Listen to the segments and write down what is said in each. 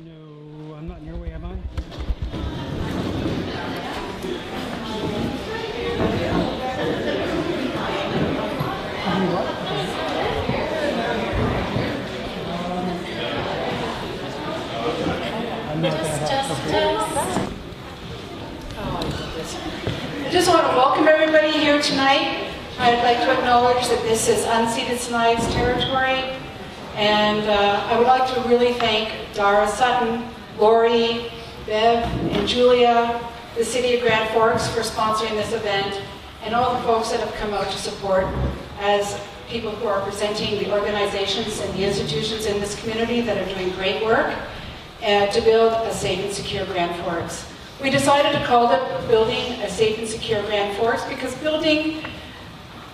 No, I'm not in your way, am I? I just want to welcome everybody here tonight. I'd like to acknowledge that this is unceded Snides territory. And I would like to really thank Dara Sutton, Lori, Bev, and Julia, the City of Grand Forks for sponsoring this event, and all the folks that have come out to support as people who are presenting the organizations and the institutions in this community that are doing great work to build a safe and secure Grand Forks. We decided to call it Building a Safe and Secure Grand Forks because building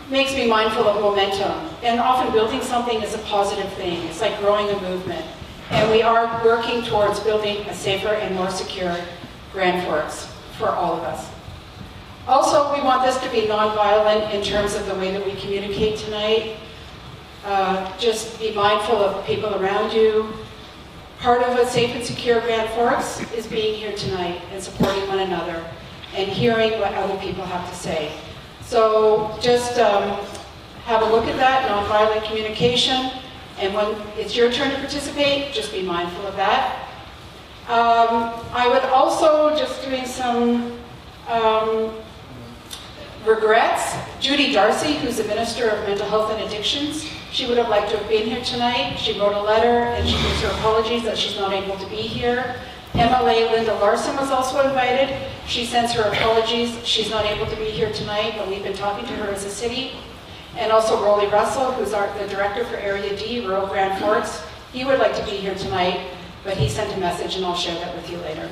makes me mindful of momentum. And often building something is a positive thing. It's like growing a movement. And we are working towards building a safer and more secure Grand Forks for all of us. Also, we want this to be nonviolent in terms of the way that we communicate tonight. Just be mindful of people around you. Part of a safe and secure Grand Forks is being here tonight and supporting one another and hearing what other people have to say. So just have a look at that, nonviolent communication, and when it's your turn to participate, just be mindful of that. I would also, just doing some regrets, Judy Darcy, who's the Minister of Mental Health and Addictions, she would have liked to have been here tonight. She wrote a letter and she gives her apologies that she's not able to be here. MLA Linda Larson was also invited. She sends her apologies. She's not able to be here tonight, but we've been talking to her as a city. And also Rolly Russell, who's the director for Area D, Rural Grand Forks. He would like to be here tonight, but he sent a message and I'll share that with you later.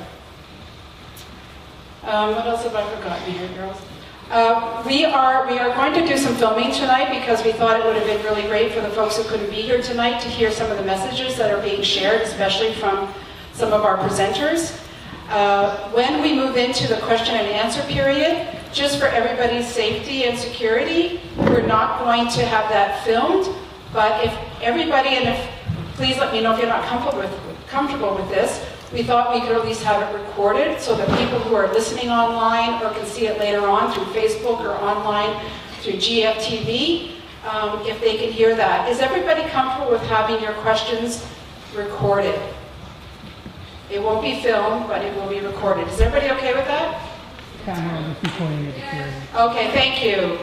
What else have I forgotten here, girls? We are going to do some filming tonight because we thought it would have been really great for the folks who couldn't be here tonight to hear some of the messages that are being shared, especially from some of our presenters. When we move into the question and answer period, just for everybody's safety and security, we're not going to have that filmed, but if everybody, please let me know if you're not comfortable with this, we thought we could at least have it recorded so that people who are listening online or can see it later on through Facebook or online through GFTV, if they can hear that. Is everybody comfortable with having your questions recorded? It won't be filmed, but it will be recorded. Is everybody okay with that? Okay, thank you.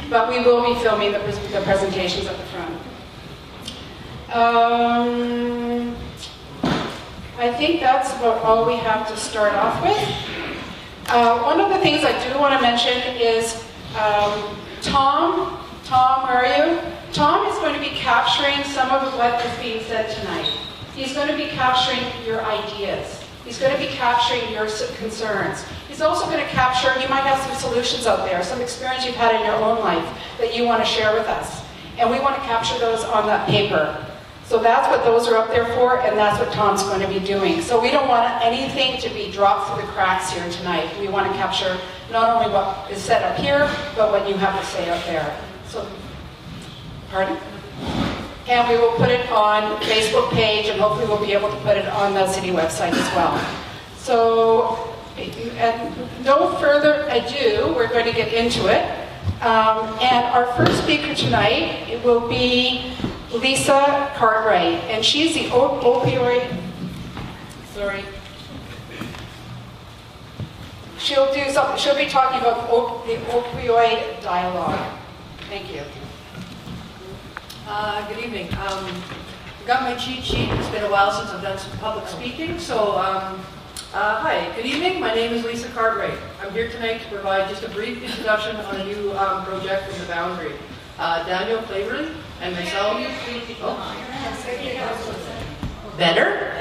But we will be filming the presentations at the front. I think that's about all we have to start off with. One of the things I do want to mention is Tom. Tom, where are you? Tom is going to be capturing some of what is being said tonight. He's going to be capturing your ideas. He's going to be capturing your concerns. He's also going to capture, you might have some solutions out there, some experience you've had in your own life that you want to share with us. And we want to capture those on that paper. So that's what those are up there for, and that's what Tom's going to be doing. So we don't want anything to be dropped through the cracks here tonight. We want to capture not only what is said up here, but what you have to say up there. So, pardon? And we will put it on Facebook page, and hopefully we'll be able to put it on the city website as well. So, and no further ado, we're going to get into it. And our first speaker tonight, it will be Lisa Cartwright, and she's the opioid, she'll do something, she'll be talking about the opioid dialogue. Thank you. Good evening. I've got my cheat sheet. It's been a while since I've done some public speaking, so hi, good evening. My name is Lisa Cartwright. I'm here tonight to provide just a brief introduction on a new project in the Boundary. Daniel Claverley and myself. Better?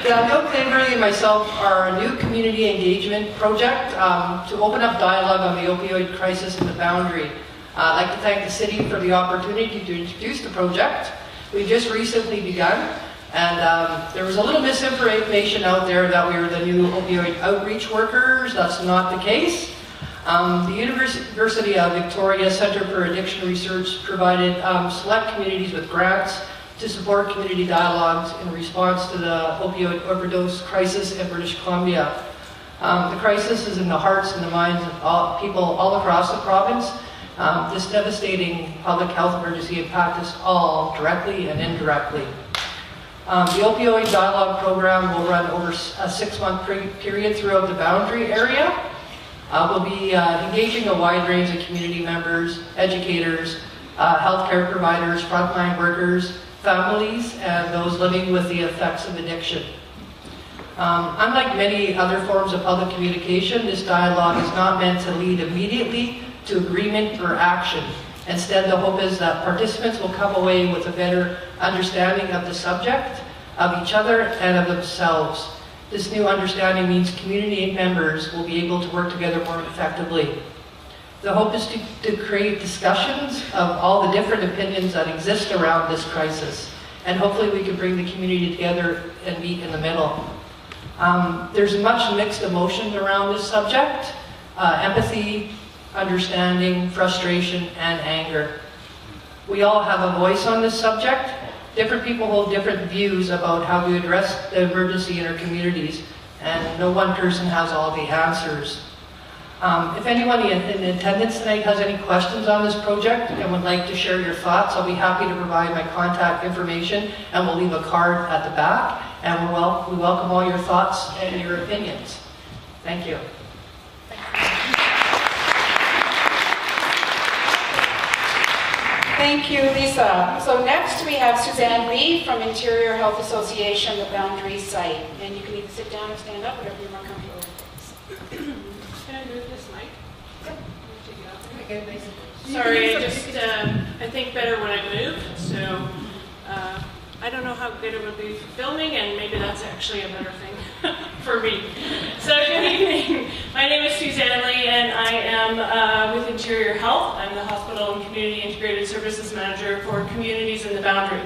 Daniel Claverley and myself are a new community engagement project to open up dialogue on the opioid crisis in the Boundary. I'd like to thank the city for the opportunity to introduce the project. We've just recently begun, and there was a little misinformation out there that we were the new opioid outreach workers. That's not the case. The University of Victoria Centre for Addiction Research provided select communities with grants to support community dialogues in response to the opioid overdose crisis in British Columbia. The crisis is in the hearts and the minds of people all across the province. This devastating public health emergency impacts us all directly and indirectly. The opioid dialogue program will run over a 6-month period throughout the Boundary area. We'll be engaging a wide range of community members, educators, healthcare providers, frontline workers, families, and those living with the effects of addiction. Unlike many other forms of public communication, this dialogue is not meant to lead immediately to agreement or action. Instead, the hope is that participants will come away with a better understanding of the subject, of each other, and of themselves. This new understanding means community members will be able to work together more effectively. The hope is to create discussions of all the different opinions that exist around this crisis, and hopefully we can bring the community together and meet in the middle. There's much mixed emotions around this subject: empathy, understanding, frustration, and anger. We all have a voice on this subject. Different people hold different views about how we address the emergency in our communities, and no one person has all the answers. If anyone in attendance tonight has any questions on this project and would like to share your thoughts, I'll be happy to provide my contact information, and we'll leave a card at the back, and we welcome all your thoughts and your opinions. Thank you. Thank you, Lisa. So next we have Suzanne Lee from Interior Health Association, the Boundary site. And you can either sit down or stand up, whatever you're more comfortable with. Can I move this mic? Okay. Sorry, I think better when I move, so I don't know how good it would be for filming, and maybe that's actually a better thing for me. So good evening. My name is Suzanne Lee, and I am with Interior Health. I'm the Hospital and Community Integrated Services Manager for Communities in the Boundary.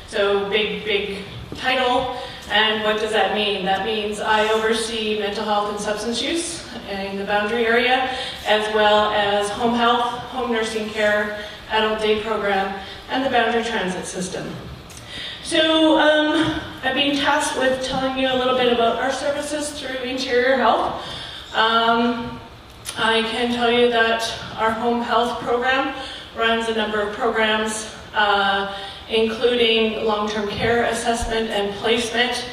So big title. And what does that mean? That means I oversee mental health and substance use in the Boundary area, as well as home health, home nursing care, adult day program, and the Boundary Transit System. So I've been tasked with telling you a little bit about our services through Interior Health. I can tell you that our home health program runs a number of programs, including long-term care assessment and placement,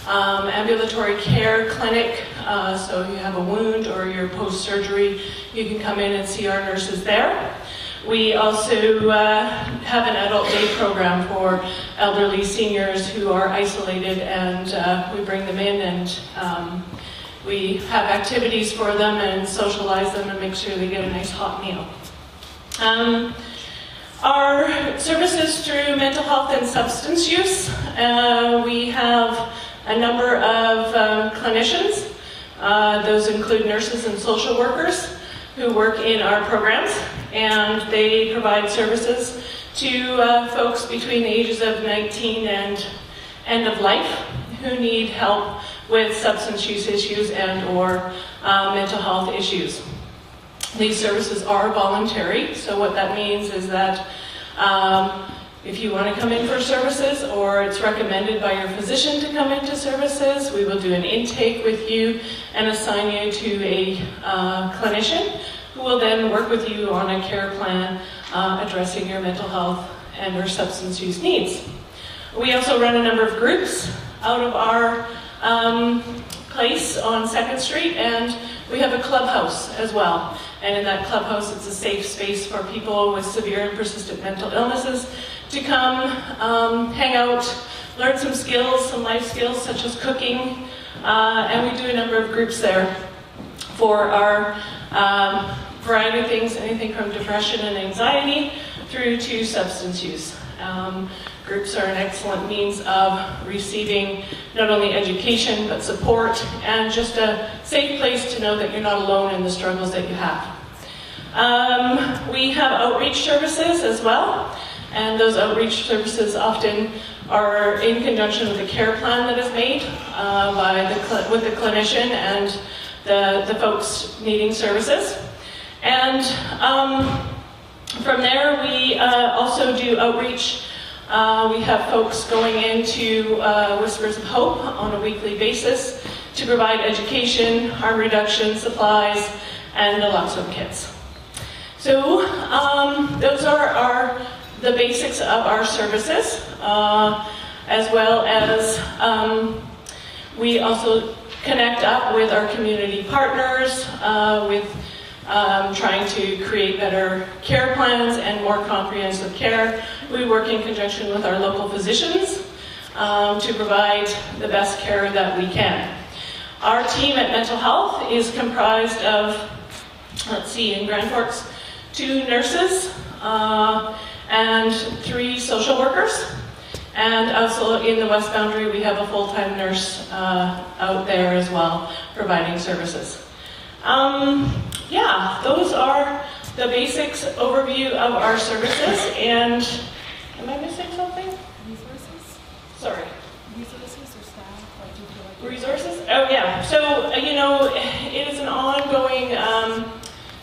ambulatory care clinic, so you have a wound or you're post-surgery, you can come in and see our nurses there. We also have an adult day program for elderly seniors who are isolated, and we bring them in and we have activities for them and socialize them and make sure they get a nice hot meal. Our services through mental health and substance use, we have a number of clinicians. Those include nurses and social workers who work in our programs, and they provide services to folks between the ages of 19 and end of life who need help with substance use issues and or mental health issues. These services are voluntary, so what that means is that if you want to come in for services, or it's recommended by your physician to come into services, we will do an intake with you and assign you to a clinician who will then work with you on a care plan addressing your mental health and or substance use needs. We also run a number of groups out of our place on 2nd Street, and we have a clubhouse as well. And in that clubhouse, it's a safe space for people with severe and persistent mental illnesses to come, hang out, learn some skills, some life skills such as cooking, and we do a number of groups there for our variety of things, anything from depression and anxiety through to substance use. Groups are an excellent means of receiving not only education but support and just a safe place to know that you're not alone in the struggles that you have. We have outreach services as well, and those outreach services often are in conjunction with a care plan that is made with the clinician and the folks needing services. And from there we also do outreach We have folks going into Whispers of Hope on a weekly basis to provide education, harm reduction, supplies, and naloxone kits. So those are the basics of our services, as well as we also connect up with our community partners with trying to create better care plans and more comprehensive care. We work in conjunction with our local physicians to provide the best care that we can. Our team at Mental Health is comprised of, in Grand Forks, 2 nurses and 3 social workers. And also in the West Boundary, we have a full-time nurse out there as well, providing services. Yeah, those are the basics overview of our services. And am I missing something? Resources? Sorry. Resources or staff? Like, do you feel like Resources? Oh yeah. So, you know, it is an ongoing,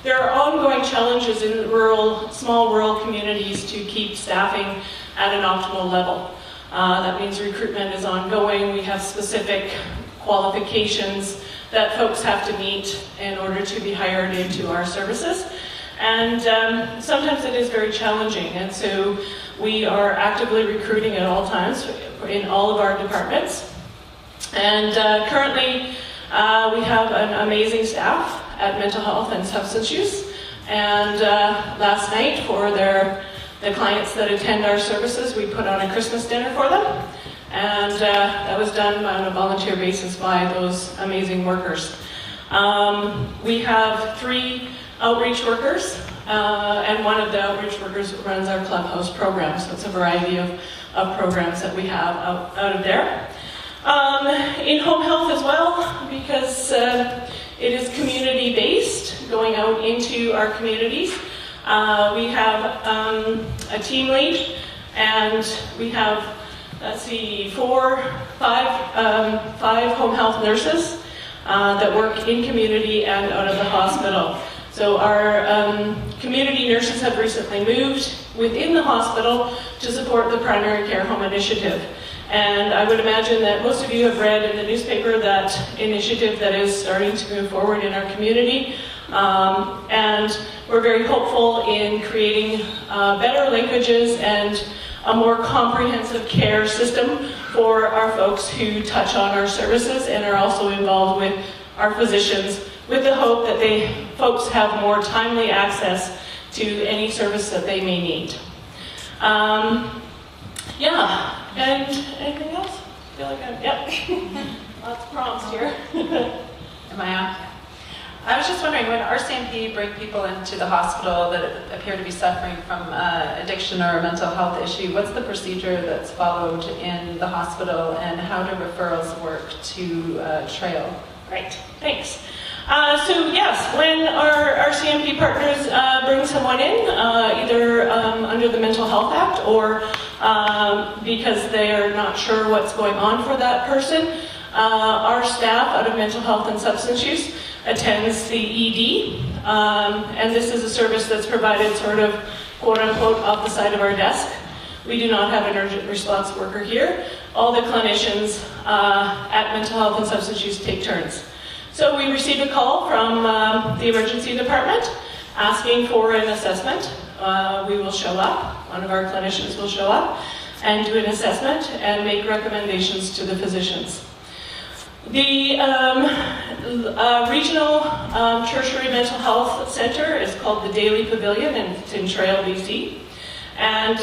there are ongoing challenges in small rural communities to keep staffing at an optimal level. That means recruitment is ongoing. We have specific qualifications that folks have to meet in order to be hired into our services. And sometimes it is very challenging. And so we are actively recruiting at all times in all of our departments. And currently we have an amazing staff at Mental Health and Substance Use. And last night for the clients that attend our services, we put on a Christmas dinner for them. And that was done on a volunteer basis by those amazing workers. We have 3 outreach workers, and one of the outreach workers runs our Clubhouse program, so it's a variety of programs that we have out of there. In home health as well, because it is community-based, going out into our communities. We have a team lead, and we have, 5 home health nurses that work in community and out of the hospital. So our community nurses have recently moved within the hospital to support the primary care home initiative. And I would imagine that most of you have read in the newspaper that initiative that is starting to move forward in our community. And we're very hopeful in creating better linkages and a more comprehensive care system for our folks who touch on our services and are also involved with our physicians, with the hope that folks have more timely access to any service that they may need. Yeah, and anything else? I feel like lots of prompts here. Am I on? I was just wondering, when RCMP bring people into the hospital that appear to be suffering from addiction or a mental health issue, what's the procedure that's followed in the hospital, and how do referrals work to Trail? Right, thanks. So yes, when our RCMP partners bring someone in, either under the Mental Health Act or because they are not sure what's going on for that person, our staff out of Mental Health and Substance Use attends the ED, and this is a service that's provided sort of quote-unquote off the side of our desk. We do not have an urgent response worker here. All the clinicians at Mental Health and Substance Use take turns. So we receive a call from the emergency department asking for an assessment. We will show up, one of our clinicians will show up and do an assessment and make recommendations to the physicians. The regional tertiary mental health center is called the Daily Pavilion, and it's in Trail, BC. And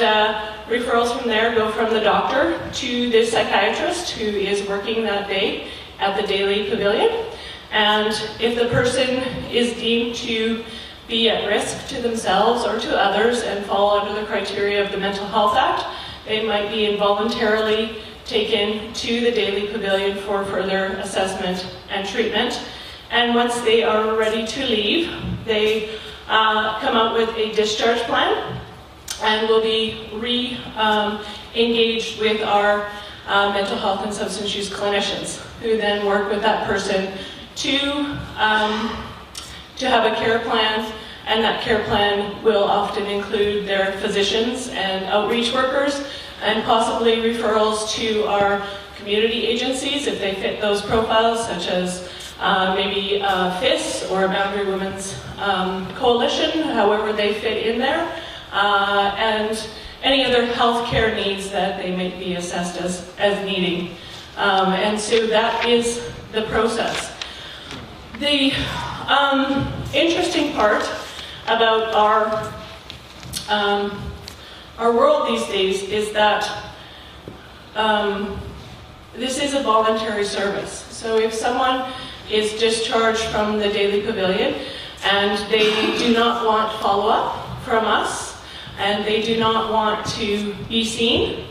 referrals from there go from the doctor to the psychiatrist who is working that day at the Daily Pavilion. And if the person is deemed to be at risk to themselves or to others and fall under the criteria of the Mental Health Act, they might be involuntarily taken to the Daily Pavilion for further assessment and treatment. And once they are ready to leave, they come out with a discharge plan and will be re-engaged with our mental health and substance use clinicians, who then work with that person to have a care plan, and that care plan will often include their physicians and outreach workers, and possibly referrals to our community agencies if they fit those profiles, such as maybe FIS or Boundary Women's Coalition, however they fit in there, and any other healthcare needs that they might be assessed as needing. And so that is the process. The interesting part about our world these days is that this is a voluntary service. So if someone is discharged from the Daily Pavilion and they do not want follow-up from us and they do not want to be seen,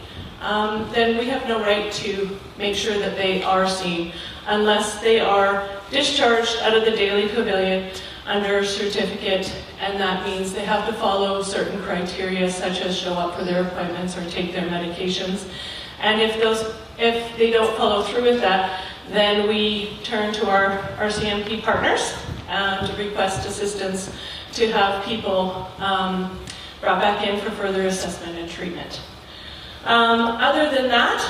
then we have no right to make sure that they are seen unless they are discharged out of the Daily Pavilion under a certificate, and that means they have to follow certain criteria such as show up for their appointments or take their medications. And if they don't follow through with that, then we turn to our RCMP partners to request assistance to have people brought back in for further assessment and treatment. Other than that,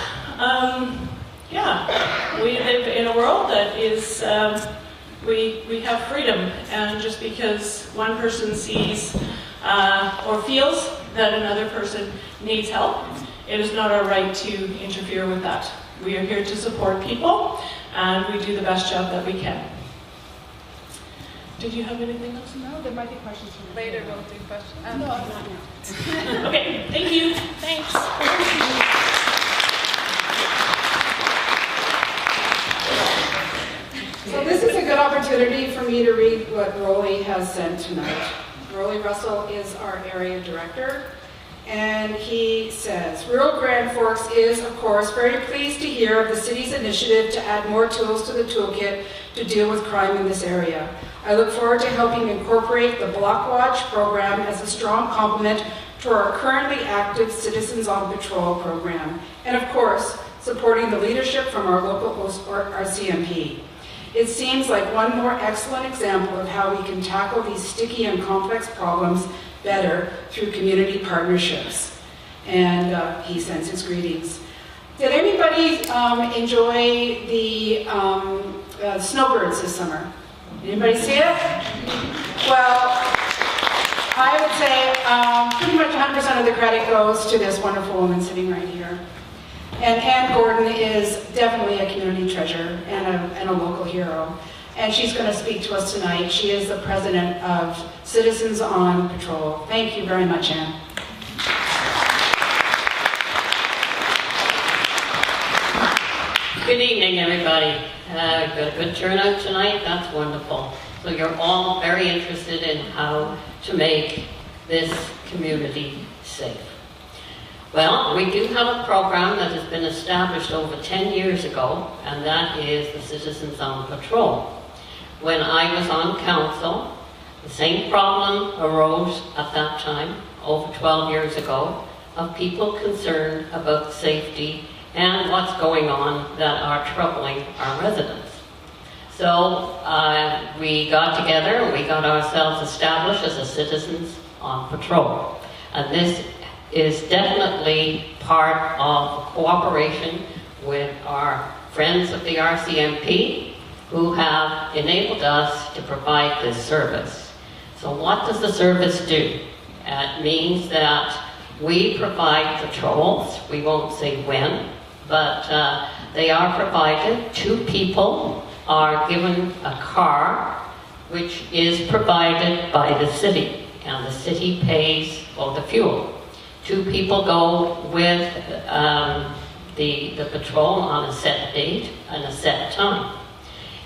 yeah, we live in a world that is, we have freedom, and just because one person sees or feels that another person needs help, it is not our right to interfere with that. We are here to support people, and we do the best job that we can. Did you have anything else? No, there might be questions from Later we'll do questions. No, not now. Okay, thank you. Thanks. So this is a good opportunity for me to read what Rolly has sent tonight. Rolly Russell is our area director, and he says, Rural Grand Forks is, of course, very pleased to hear of the city's initiative to add more tools to the toolkit to deal with crime in this area. I look forward to helping incorporate the Block Watch program as a strong complement to our currently active Citizens on Patrol program, and of course, supporting the leadership from our local RCMP. It seems like one more excellent example of how we can tackle these sticky and complex problems better through community partnerships. And he sends his greetings. Did anybody enjoy the snowbirds this summer? Anybody see it? Well, I would say pretty much 100% of the credit goes to this wonderful woman sitting right here. And Ann Gordon is definitely a community treasure and a local hero. And she's going to speak to us tonight. She is the president of Citizens on Patrol. Thank you very much, Ann. Good evening, everybody. Got a good turnout tonight. That's wonderful. So you're all very interested in how to make this community safe. Well, we do have a program that has been established over 10 years ago, and that is the Citizens on Patrol. When I was on council, the same problem arose at that time, over 12 years ago, of people concerned about safety and what's going on that are troubling our residents. So we got together and we got ourselves established as a Citizens on Patrol. And this is definitely part of cooperation with our friends of the RCMP who have enabled us to provide this service. So what does the service do? It means that we provide patrols. We won't say when, but they are provided. 2 people are given a car which is provided by the city, and the city pays for the fuel. 2 people go with the patrol on a set date and a set time.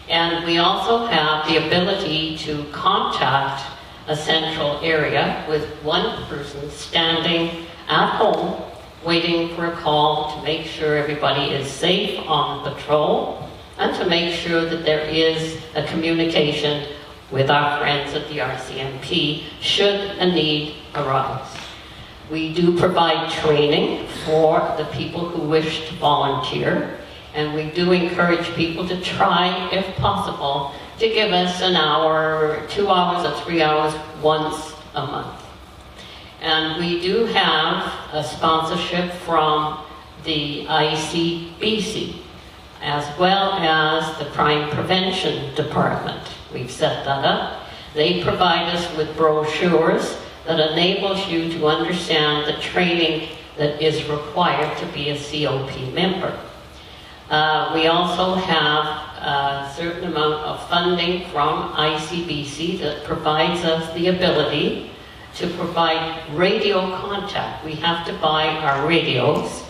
And we also have the ability to contact a central area with 1 person standing at home waiting for a call to make sure everybody is safe on patrol and to make sure that there is a communication with our friends at the RCMP should a need arise. We do provide training for the people who wish to volunteer, and we do encourage people to try, if possible, to give us an hour, 2 hours, or 3 hours once a month. And we do have a sponsorship from the ICBC, as well as the Crime Prevention Department. We've set that up. They provide us with brochures that enables you to understand the training that is required to be a COP member. We also have a certain amount of funding from ICBC that provides us the ability to provide radio contact. We have to buy our radios,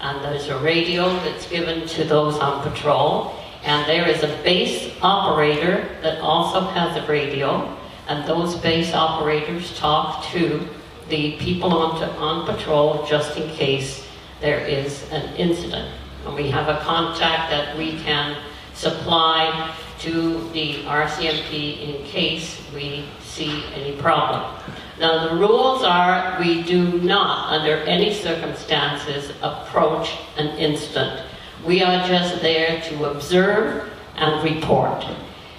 and there's a radio that's given to those on patrol, and there is a base operator that also has a radio, and those base operators talk to the people on patrol just in case there is an incident. And we have a contact that we can supply to the RCMP in case we see any problem. Now the rules are we do not, under any circumstances, approach an incident. We are just there to observe and report.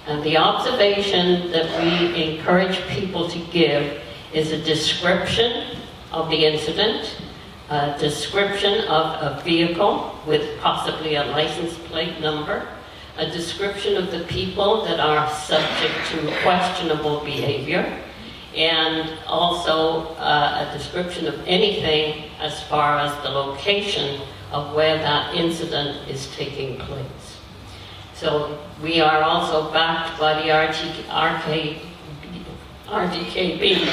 And the observation that we encourage people to give is a description of the incident, a description of a vehicle with possibly a license plate number, a description of the people that are subject to questionable behavior, and also a description of anything as far as the location of where that incident is taking place. So we are also backed by the RDKB,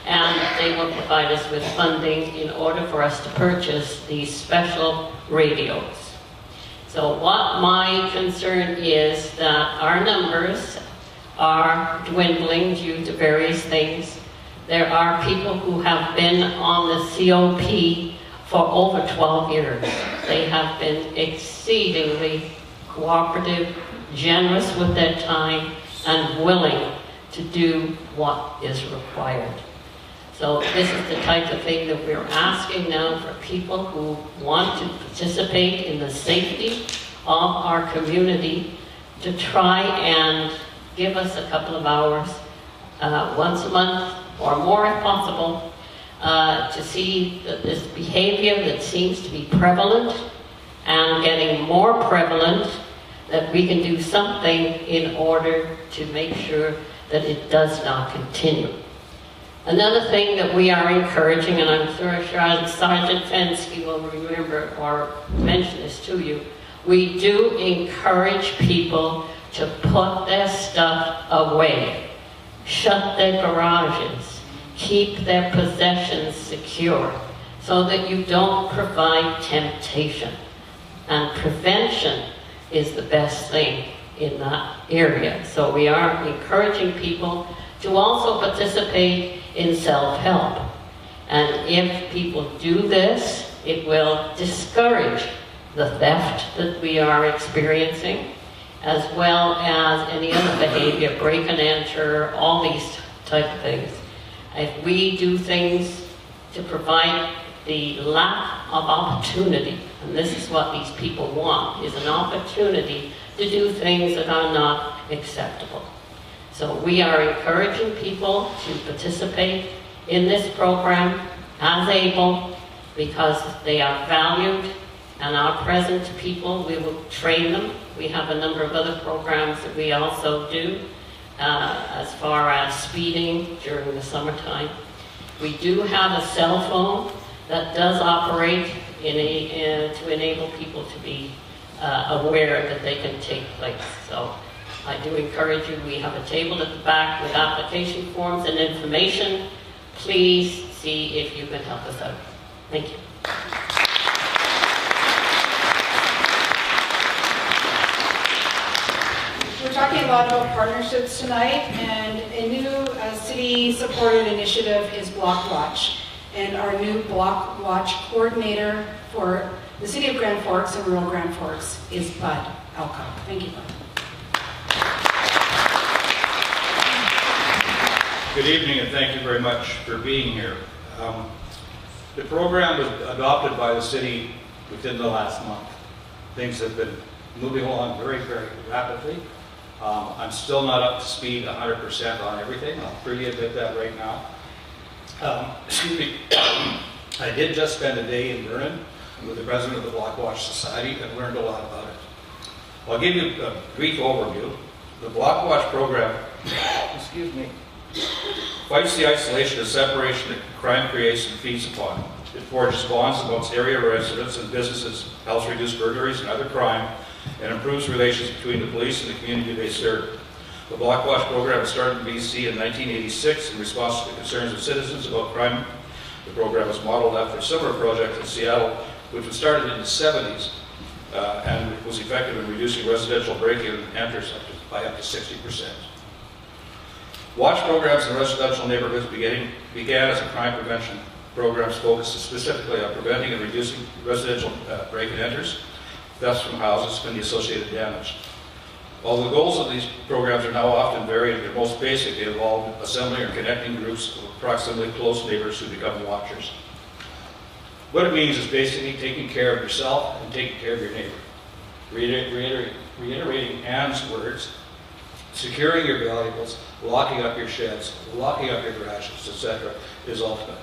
and they will provide us with funding in order for us to purchase these special radios. So what my concern is that our numbers are dwindling due to various things. There are people who have been on the COP for over 12 years. They have been exceedingly cooperative, generous with their time, and willing to do what is required. So this is the type of thing that we're asking now for people who want to participate in the safety of our community to try and give us a couple of hours once a month or more if possible to see that this behavior that seems to be prevalent and getting more prevalent, that we can do something in order to make sure that it does not continue. Another thing that we are encouraging, and I'm sure Sergeant Fensky will remember or mention this to you, we do encourage people to put their stuff away, shut their garages, keep their possessions secure, so that you don't provide temptation. And prevention is the best thing in that area. So we are encouraging people to also participate in self-help. And if people do this, it will discourage the theft that we are experiencing, as well as any other behavior, break and enter, all these type of things. If we do things to provide the lack of opportunity, and this is what these people want, is an opportunity to do things that are not acceptable. So we are encouraging people to participate in this program as able, because they are valued and are present to people. We will train them. We have a number of other programs that we also do as far as speeding during the summertime. We do have a cell phone that does operate to enable people to be aware that they can take place. So I do encourage you, we have a table at the back with application forms and information. Please see if you can help us out. Thank you. We're talking a lot about partnerships tonight, and a new city-supported initiative is Block Watch. And our new Block Watch coordinator for the City of Grand Forks and rural Grand Forks is Bud Alcock. Thank you, Bud. Good evening, and thank you very much for being here. The program was adopted by the city within the last month. Things have been moving along very, very rapidly. I'm still not up to speed 100% on everything. I'll freely admit that right now. Excuse me. I did just spend a day in Vernon with the president of the Block Watch Society and learned a lot about it. I'll give you a brief overview. The Block Watch program, excuse me, fights the isolation and separation that crime creates and feeds upon. It forges bonds amongst area residents and businesses, helps reduce burglaries and other crime, and improves relations between the police and the community they serve. The Block Watch program was started in BC in 1986 in response to the concerns of citizens about crime. The program was modeled after a similar project in Seattle, which was started in the 70s and was effective in reducing residential break-in and enters by up to 60%. Watch programs in residential neighborhoods began as a crime prevention programs focused specifically on preventing and reducing residential break-in enters, thefts from houses, and the associated damage. While the goals of these programs are now often varied, they're most basic. They involve assembling or connecting groups of approximately close neighbors who become watchers. What it means is basically taking care of yourself and taking care of your neighbor. Reiterating Anne's words, securing your valuables, locking up your sheds, locking up your garages, etc., is ultimate.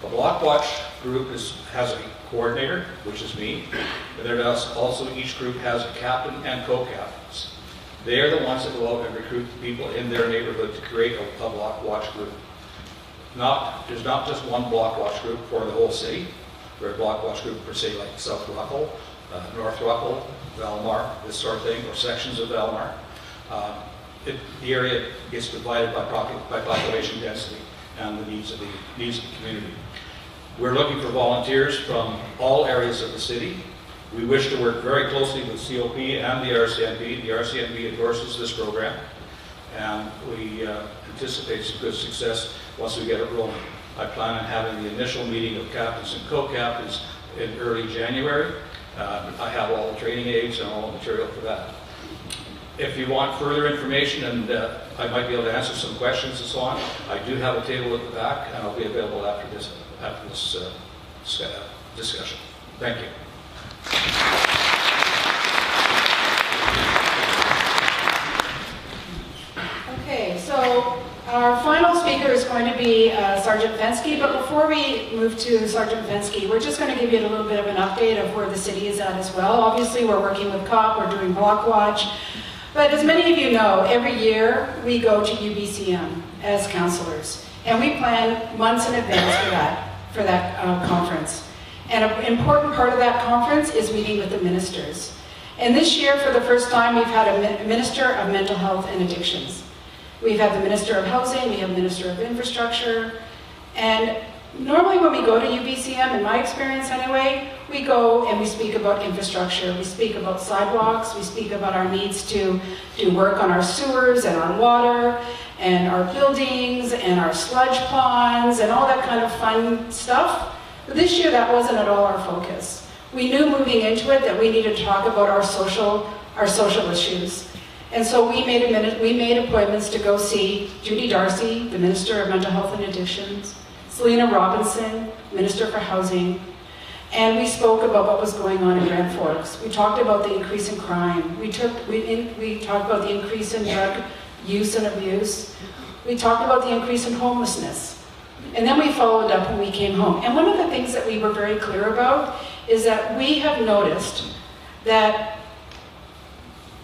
The Block Watch group has a coordinator, which is me, and there also each group has a captain and co-captains. They are the ones that go out and recruit the people in their neighborhood to create a Block Watch group. There's not just one Block Watch group for the whole city. We're a Block Watch group per se, like South Ruckle, North Ruckle, Valmar, this sort of thing, or sections of Valmar. The area gets divided by population density and the needs of the community. We're looking for volunteers from all areas of the city. We wish to work very closely with COP and the RCMP. The RCMP endorses this program, and we anticipate some good success once we get it rolling. I plan on having the initial meeting of captains and co-captains in early January. I have all the training aids and all the material for that. If you want further information, and I might be able to answer some questions and so on, I do have a table at the back, and I'll be available after this discussion. Thank you. Okay, so our final speaker is going to be Sergeant Venski, but before we move to Sergeant Venski, we're just going to give you a little bit of an update of where the city is at as well. Obviously, we're working with COP, we're doing Block Watch, but as many of you know, every year we go to UBCM as counselors, and we plan months in advance for that conference. And an important part of that conference is meeting with the ministers. And this year, for the first time, we've had a Minister of Mental Health and Addictions. We've had the Minister of Housing, we have the Minister of Infrastructure, and normally when we go to UBCM, in my experience anyway, we go and we speak about infrastructure, we speak about sidewalks, we speak about our needs to do work on our sewers and our water and our buildings and our sludge ponds and all that kind of fun stuff. But this year that wasn't at all our focus. We knew moving into it that we needed to talk about our social issues. And so we made appointments to go see Judy Darcy, the Minister of Mental Health and Addictions, Selena Robinson, Minister for Housing, and we spoke about what was going on in Grand Forks. We talked about the increase in crime. We talked about the increase in drug use and abuse. We talked about the increase in homelessness. And then we followed up when we came home. And one of the things that we were very clear about is that we have noticed that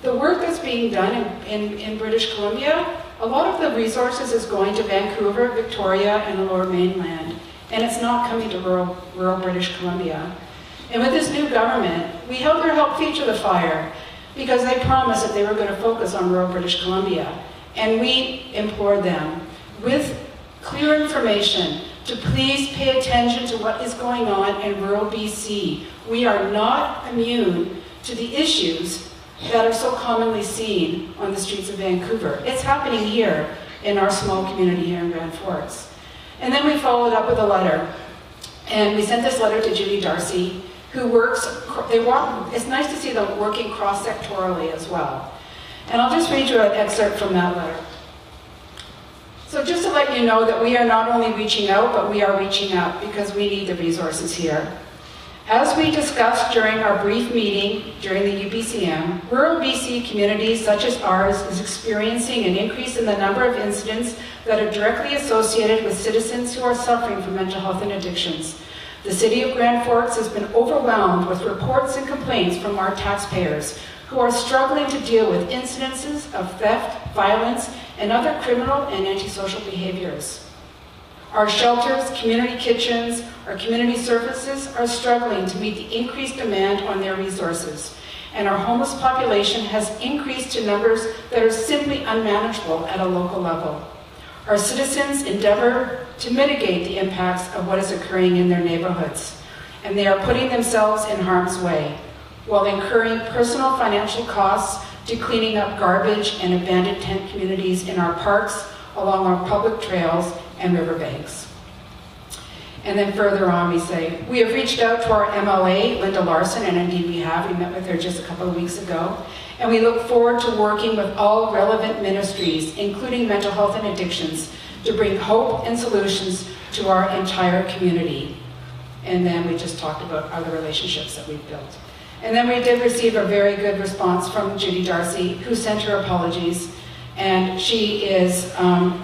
the work that's being done in British Columbia, a lot of the resources is going to Vancouver, Victoria, and the Lower Mainland. And it's not coming to rural British Columbia. And with this new government, we helped feature the fire because they promised that they were going to focus on rural British Columbia. And we implored them with clear information to please pay attention to what is going on in rural BC. We are not immune to the issues that are so commonly seen on the streets of Vancouver. It's happening here in our small community here in Grand Forks. And then we followed up with a letter. And we sent this letter to Judy Darcy, who it's nice to see them working cross-sectorally as well. And I'll just read you an excerpt from that letter. So just to let you know that we are not only reaching out, but we are reaching out because we need the resources here. As we discussed during our brief meeting during the UBCM, rural BC communities such as ours is experiencing an increase in the number of incidents that are directly associated with citizens who are suffering from mental health and addictions. The City of Grand Forks has been overwhelmed with reports and complaints from our taxpayers who are struggling to deal with incidences of theft, violence, and other criminal and antisocial behaviors. Our shelters, community kitchens, our community services are struggling to meet the increased demand on their resources, and our homeless population has increased to numbers that are simply unmanageable at a local level. Our citizens endeavor to mitigate the impacts of what is occurring in their neighborhoods, and they are putting themselves in harm's way, while incurring personal financial costs to cleaning up garbage and abandoned tent communities in our parks, along our public trails and riverbanks. And then further on we say, we have reached out to our MLA, Linda Larson, and indeed we have. We met with her just a couple of weeks ago. And we look forward to working with all relevant ministries, including mental health and addictions, to bring hope and solutions to our entire community. And then we just talked about other relationships that we've built. And then we did receive a very good response from Judy Darcy, who sent her apologies. And she is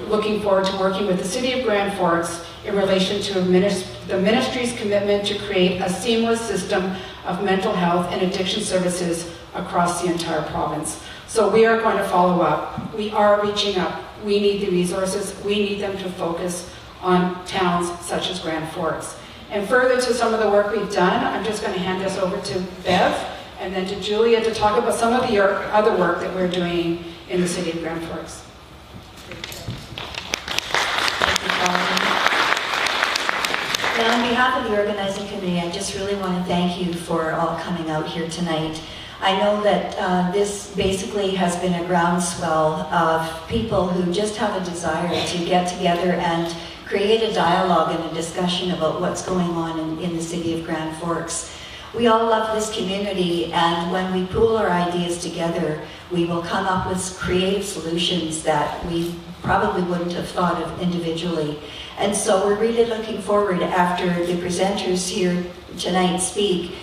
looking forward to working with the City of Grand Forks in relation to the ministry's commitment to create a seamless system of mental health and addiction services across the entire province. So we are going to follow up. We are reaching up. We need the resources. We need them to focus on towns such as Grand Forks. And further to some of the work we've done, I'm just going to hand this over to Bev and then to Julia to talk about some of the other work that we're doing in the City of Grand Forks. And on behalf of the organizing committee, I just really want to thank you for all coming out here tonight. I know that this basically has been a groundswell of people who just have a desire to get together and create a dialogue and a discussion about what's going on in the City of Grand Forks. We all love this community, and when we pool our ideas together, we will come up with creative solutions that we probably wouldn't have thought of individually. And so we're really looking forward, after the presenters here tonight speak,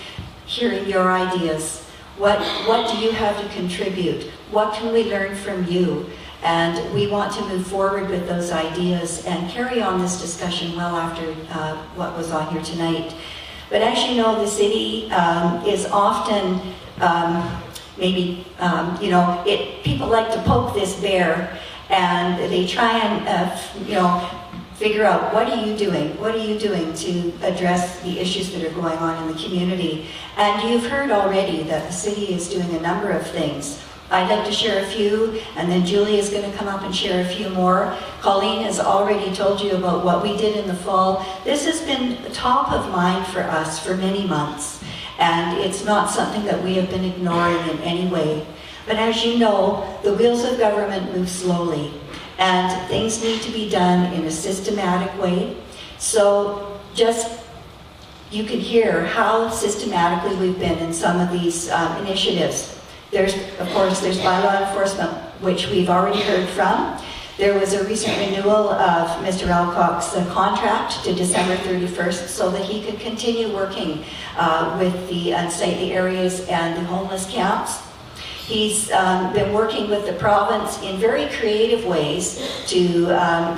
hearing your ideas. What do you have to contribute? What can we learn from you? And we want to move forward with those ideas and carry on this discussion well after what was on here tonight. But as you know, the city is often people like to poke this bear, and they try and figure out, what are you doing? What are you doing to address the issues that are going on in the community? And you've heard already that the city is doing a number of things. I'd like to share a few, and then Julie is going to come up and share a few more. Colleen has already told you about what we did in the fall. This has been top of mind for us for many months, and it's not something that we have been ignoring in any way. But as you know, the wheels of government move slowly, and things need to be done in a systematic way. So you can hear how systematically we've been in some of these initiatives. There's bylaw enforcement, which we've already heard from. There was a recent renewal of Mr. Alcock's contract to December 31st so that he could continue working with the unsightly areas and the homeless camps. He's been working with the province in very creative ways to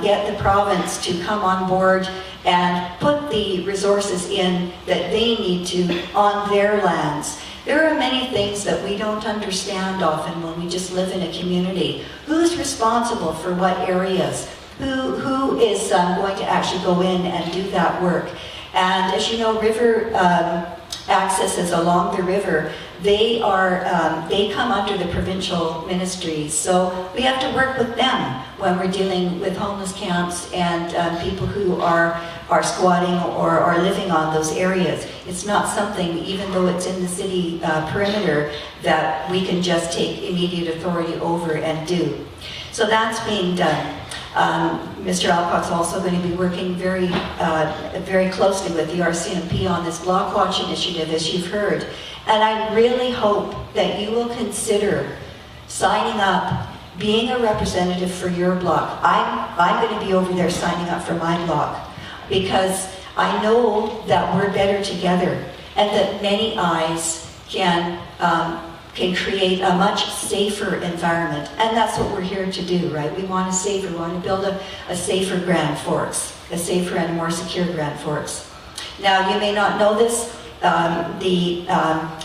get the province to come on board and put the resources in that they need to on their lands. There are many things that we don't understand often when we just live in a community. Who's responsible for what areas? Who is going to actually go in and do that work? And as you know, river accesses along the river, they come under the provincial ministries. So we have to work with them when we're dealing with homeless camps and people who are squatting or are living on those areas. It's not something, even though it's in the city perimeter, that we can just take immediate authority over and do. So that's being done. Mr. Alcock's also going to be working very closely with the RCMP on this Block Watch initiative, as you've heard. And I really hope that you will consider signing up, being a representative for your block. I'm going to be over there signing up for my block, because I know that we're better together. and that many eyes can create a much safer environment. And that's what we're here to do, right? We want we want to build a safer Grand Forks, a safer and more secure Grand Forks. Now, you may not know this, the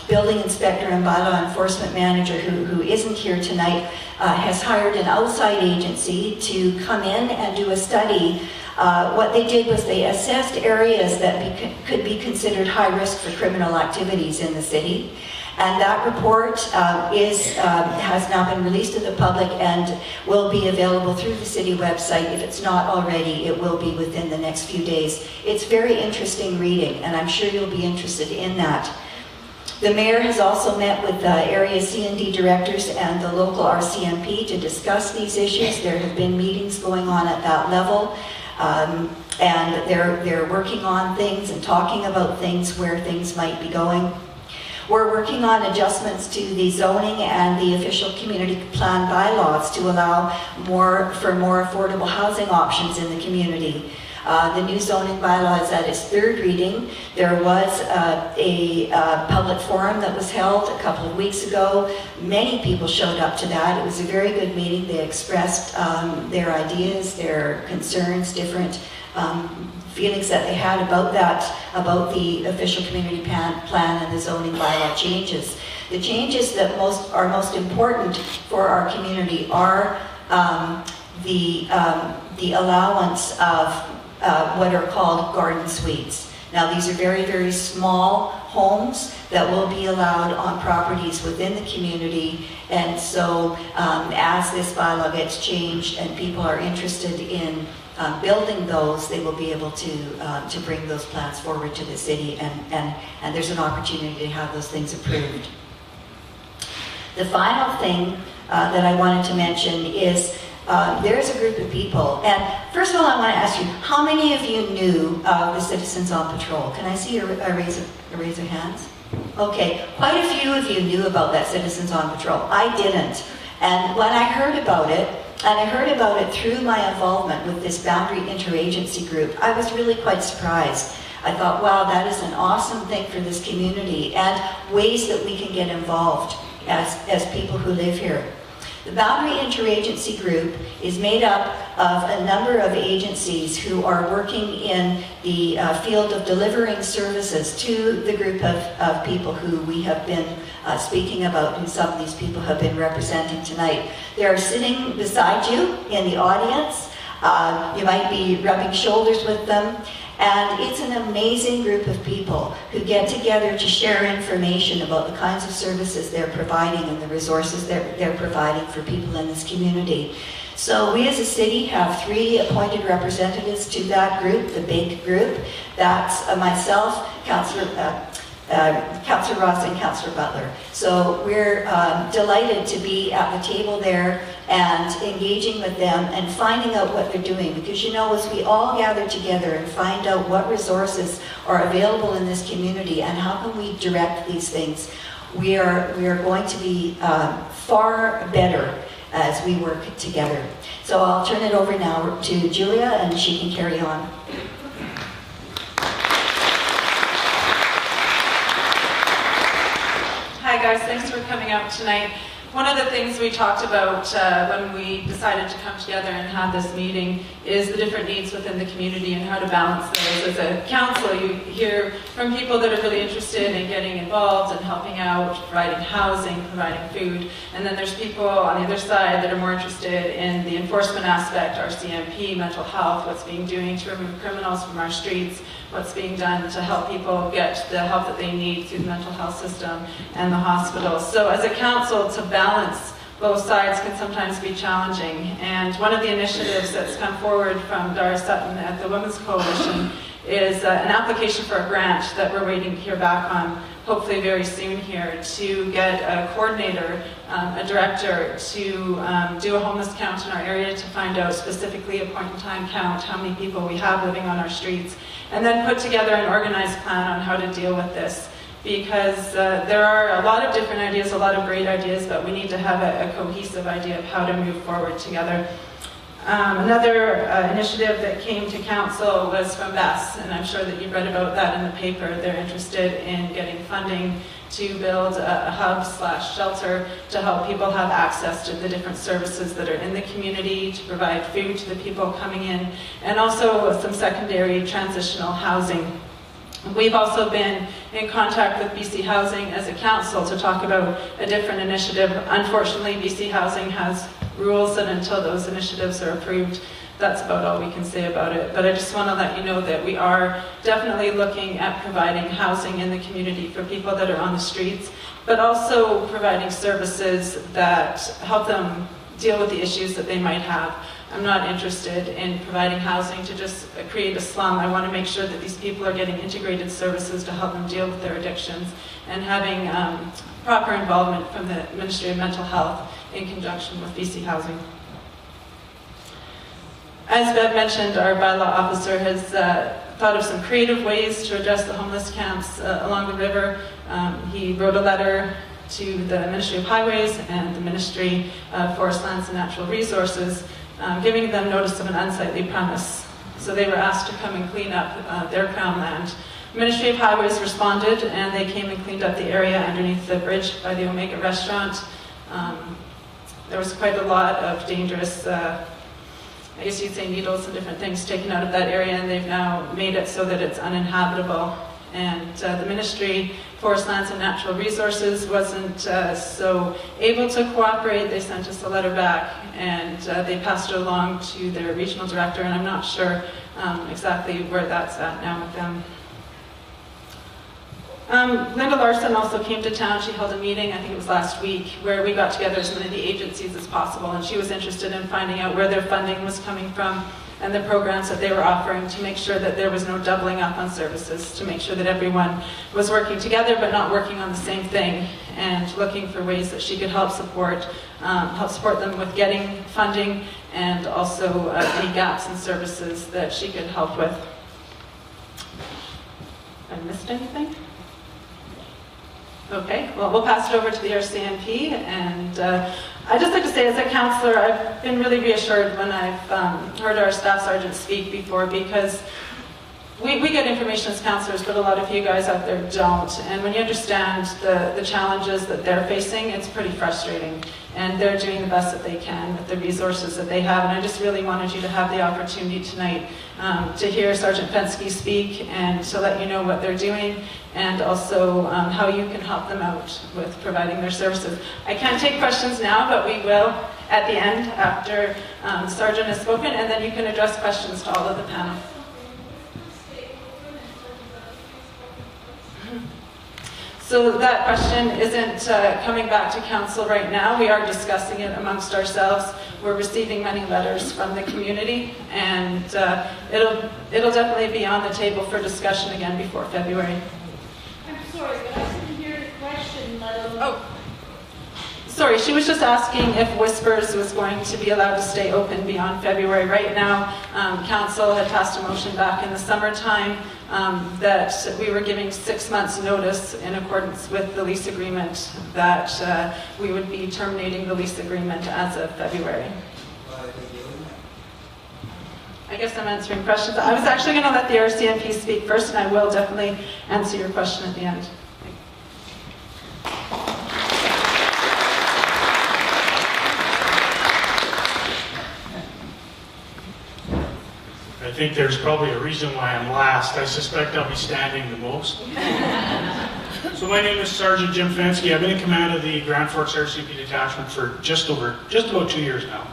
building inspector and bylaw enforcement manager who isn't here tonight has hired an outside agency to come in and do a study. What they did was they assessed areas that could be considered high risk for criminal activities in the city. And that report has now been released to the public and will be available through the city website. If it's not already, it will be within the next few days. It's very interesting reading, and I'm sure you'll be interested in that. The mayor has also met with area C&D directors and the local RCMP to discuss these issues. There have been meetings going on at that level, and they're working on things and talking about things where things might be going. We're working on adjustments to the zoning and the official community plan bylaws to allow for more affordable housing options in the community. The new zoning bylaw is at its third reading. There was a public forum that was held a couple of weeks ago. Many people showed up to that. It was a very good meeting. They expressed their ideas, their concerns, different feelings that they had about about the official community plan and the zoning bylaw changes. The changes that are most important for our community are the allowance of what are called garden suites. Now, these are very, very small homes that will be allowed on properties within the community, and so as this bylaw gets changed and people are interested in building those, they will be able to bring those plans forward to the city, and there's an opportunity to have those things approved. The final thing that I wanted to mention is there's a group of people, and first of all I want to ask you, how many of you knew of the Citizens on Patrol? Can I see a raise of hands? Okay, quite a few of you knew about that Citizens on Patrol. I didn't, and when I heard about it, and I heard about it through my involvement with this Boundary Interagency Group, I was really quite surprised. I thought, wow, that is an awesome thing for this community and ways that we can get involved as people who live here. The Boundary Interagency Group is made up of a number of agencies who are working in the field of delivering services to the group of people who we have been speaking about, who some of these people have been representing tonight. They are sitting beside you in the audience. You might be rubbing shoulders with them. And it's an amazing group of people who get together to share information about the kinds of services they're providing and the resources they're providing for people in this community. So we as a city have 3 appointed representatives to that group, the big group. That's myself, Councillor Ross and Councillor Butler. So we're delighted to be at the table there and engaging with them and finding out what they're doing, because you know, as we all gather together and find out what resources are available in this community and how can we direct these things, we are going to be far better as we work together. So I'll turn it over now to Julia and she can carry on. Hi guys, thanks for coming out tonight. One of the things we talked about when we decided to come together and have this meeting is the different needs within the community and how to balance those. As a council, you hear from people that are really interested in getting involved and helping out, providing housing, providing food, and then there's people on the other side that are more interested in the enforcement aspect, RCMP, mental health, what's being doing to remove criminals from our streets, what's being done to help people get the help that they need through the mental health system and the hospitals. So as a council, to balance both sides can sometimes be challenging. And one of the initiatives that's come forward from Dara Sutton at the Women's Coalition is an application for a grant that we're waiting to hear back on, hopefully very soon here, to get a coordinator, a director to do a homeless count in our area to find out specifically a point-in-time count, how many people we have living on our streets, and then put together an organized plan on how to deal with this. Because there are a lot of different ideas, a lot of great ideas, but we need to have a cohesive idea of how to move forward together. Another initiative that came to council was from BESS, and I'm sure that you've read about that in the paper. They're interested in getting funding to build a hub/shelter to help people have access to the different services that are in the community, to provide food to the people coming in, and also some secondary transitional housing. We've also been in contact with BC Housing as a council to talk about a different initiative. Unfortunately, BC Housing has rules that until those initiatives are approved, that's about all we can say about it. But I just want to let you know that we are definitely looking at providing housing in the community for people that are on the streets, but also providing services that help them deal with the issues that they might have. I'm not interested in providing housing to just create a slum. I want to make sure that these people are getting integrated services to help them deal with their addictions and having proper involvement from the Ministry of Mental Health in conjunction with BC Housing. As Bev mentioned, our bylaw officer has thought of some creative ways to address the homeless camps along the river. He wrote a letter to the Ministry of Highways and the Ministry of Forest Lands and Natural Resources, giving them notice of an unsightly premise. So they were asked to come and clean up their crown land. Ministry of Highways responded, and they came and cleaned up the area underneath the bridge by the Omega restaurant. There was quite a lot of dangerous, I guess you'd say, needles and different things taken out of that area, and they've now made it so that it's uninhabitable. And the Ministry, Forest Lands and Natural Resources wasn't so able to cooperate. They sent us a letter back, and they passed it along to their regional director, and I'm not sure exactly where that's at now with them. Linda Larson also came to town. She held a meeting, I think it was last week, where we got together as many of the agencies as possible, and she was interested in finding out where their funding was coming from and the programs that they were offering to make sure that there was no doubling up on services, to make sure that everyone was working together but not working on the same thing, and looking for ways that she could help support them with getting funding, and also any gaps in services that she could help with. Have I missed anything? Okay, well, we'll pass it over to the RCMP, and I'd just like to say, as a councillor, I've been really reassured when I've heard our staff sergeant speak before, because we get information as councillors, but a lot of you guys out there don't. And when you understand the challenges that they're facing, it's pretty frustrating. And they're doing the best that they can with the resources that they have. And I just really wanted you to have the opportunity tonight to hear Sergeant Fensky speak and to let you know what they're doing, and also how you can help them out with providing their services. I can't take questions now, but we will at the end after the Sergeant has spoken, and then you can address questions to all of the panel. So that question isn't coming back to council right now. We are discussing it amongst ourselves. We're receiving many letters from the community, and it'll definitely be on the table for discussion again before February. I'm sorry, but I didn't hear the question, let alone... Oh, sorry, she was just asking if Whispers was going to be allowed to stay open beyond February. Right now, council had passed a motion back in the summertime that we were giving 6 months notice in accordance with the lease agreement, that we would be terminating the lease agreement as of February. I guess I'm answering questions. I was actually going to let the RCMP speak first, and I will definitely answer your question at the end. I think there's probably a reason why I'm last. I suspect I'll be standing the most. So my name is Sergeant Jim Fensky. I've been in command of the Grand Forks RCMP detachment for just about 2 years now.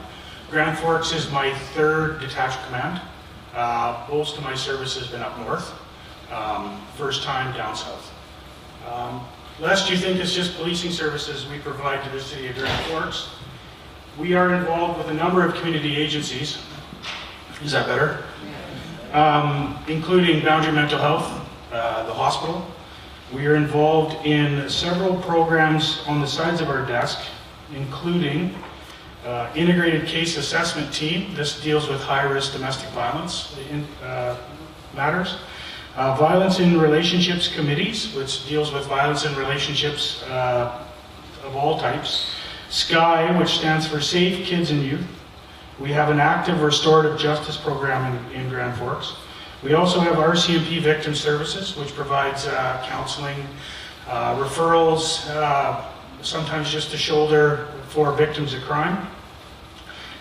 Grand Forks is my third detached command. Most of my service has been up north. First time down south. Lest you think it's just policing services we provide to the city of Grand Forks, we are involved with a number of community agencies. Is that better? Including Boundary Mental Health, the hospital. We are involved in several programs on the sides of our desk, including Integrated Case Assessment Team. This deals with high-risk domestic violence matters. Violence in Relationships Committees, which deals with violence in relationships of all types. SKY, which stands for Safe Kids and Youth. We have an active restorative justice program in Grand Forks. We also have RCMP Victim Services, which provides counseling, referrals, sometimes just a shoulder for victims of crime.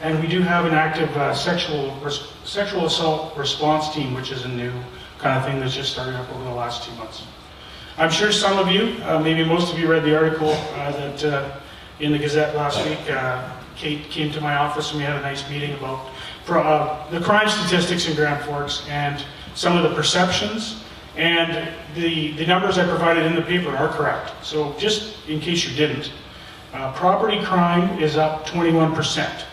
And we do have an active sexual assault response team, which is a new kind of thing that's just started up over the last 2 months. I'm sure some of you, maybe most of you, read the article that in the Gazette last week. Kate came to my office and we had a nice meeting about the crime statistics in Grand Forks and some of the perceptions, and the numbers I provided in the paper are correct. So just in case you didn't, property crime is up 21%.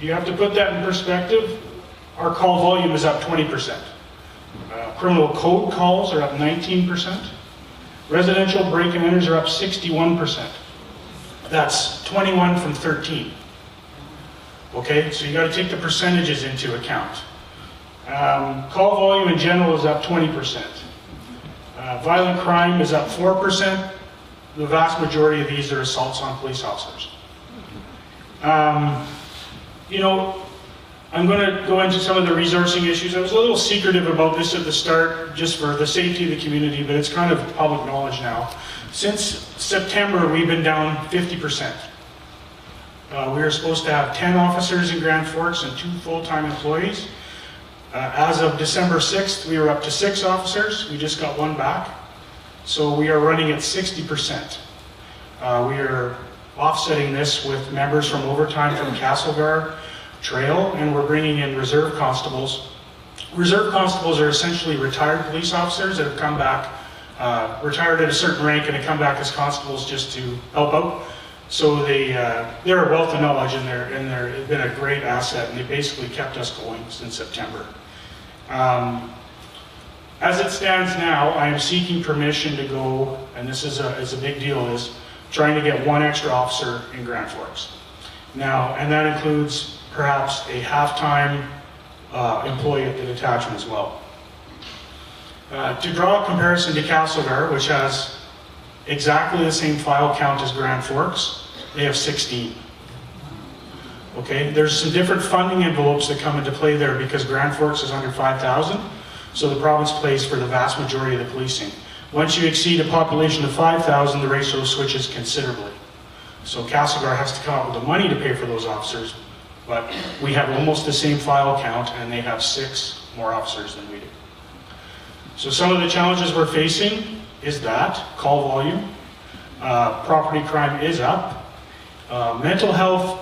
You have to put that in perspective. Our call volume is up 20%. Criminal code calls are up 19%. Residential break-and-enters are up 61%. That's 21 from 13. Okay, so you got to take the percentages into account. Call volume in general is up 20%. Violent crime is up 4%. The vast majority of these are assaults on police officers. You know, I'm going to go into some of the resourcing issues. I was a little secretive about this at the start, just for the safety of the community, but it's kind of public knowledge now. Since September, we've been down 50%. We were supposed to have 10 officers in Grand Forks and 2 full-time employees. As of December 6th, we were up to 6 officers. We just got 1 back. So we are running at 60%. We are offsetting this with members from overtime from Castlegar Trail, and we're bringing in reserve constables. Reserve constables are essentially retired police officers that have come back, retired at a certain rank, and have come back as constables just to help out. So they're a wealth of knowledge, and they've been a great asset, and they basically kept us going since September. As it stands now, I am seeking permission to go, and this is a big deal, is trying to get 1 extra officer in Grand Forks. Now, and that includes perhaps a half-time employee at the detachment as well. To draw a comparison to Castlegar, which has exactly the same file count as Grand Forks, they have 16. Okay, there's some different funding envelopes that come into play there because Grand Forks is under 5,000, so the province pays for the vast majority of the policing. Once you exceed a population of 5,000, the ratio switches considerably. So Castlegar has to come up with the money to pay for those officers, but we have almost the same file count and they have 6 more officers than we do. So some of the challenges we're facing is that, call volume, property crime is up, mental health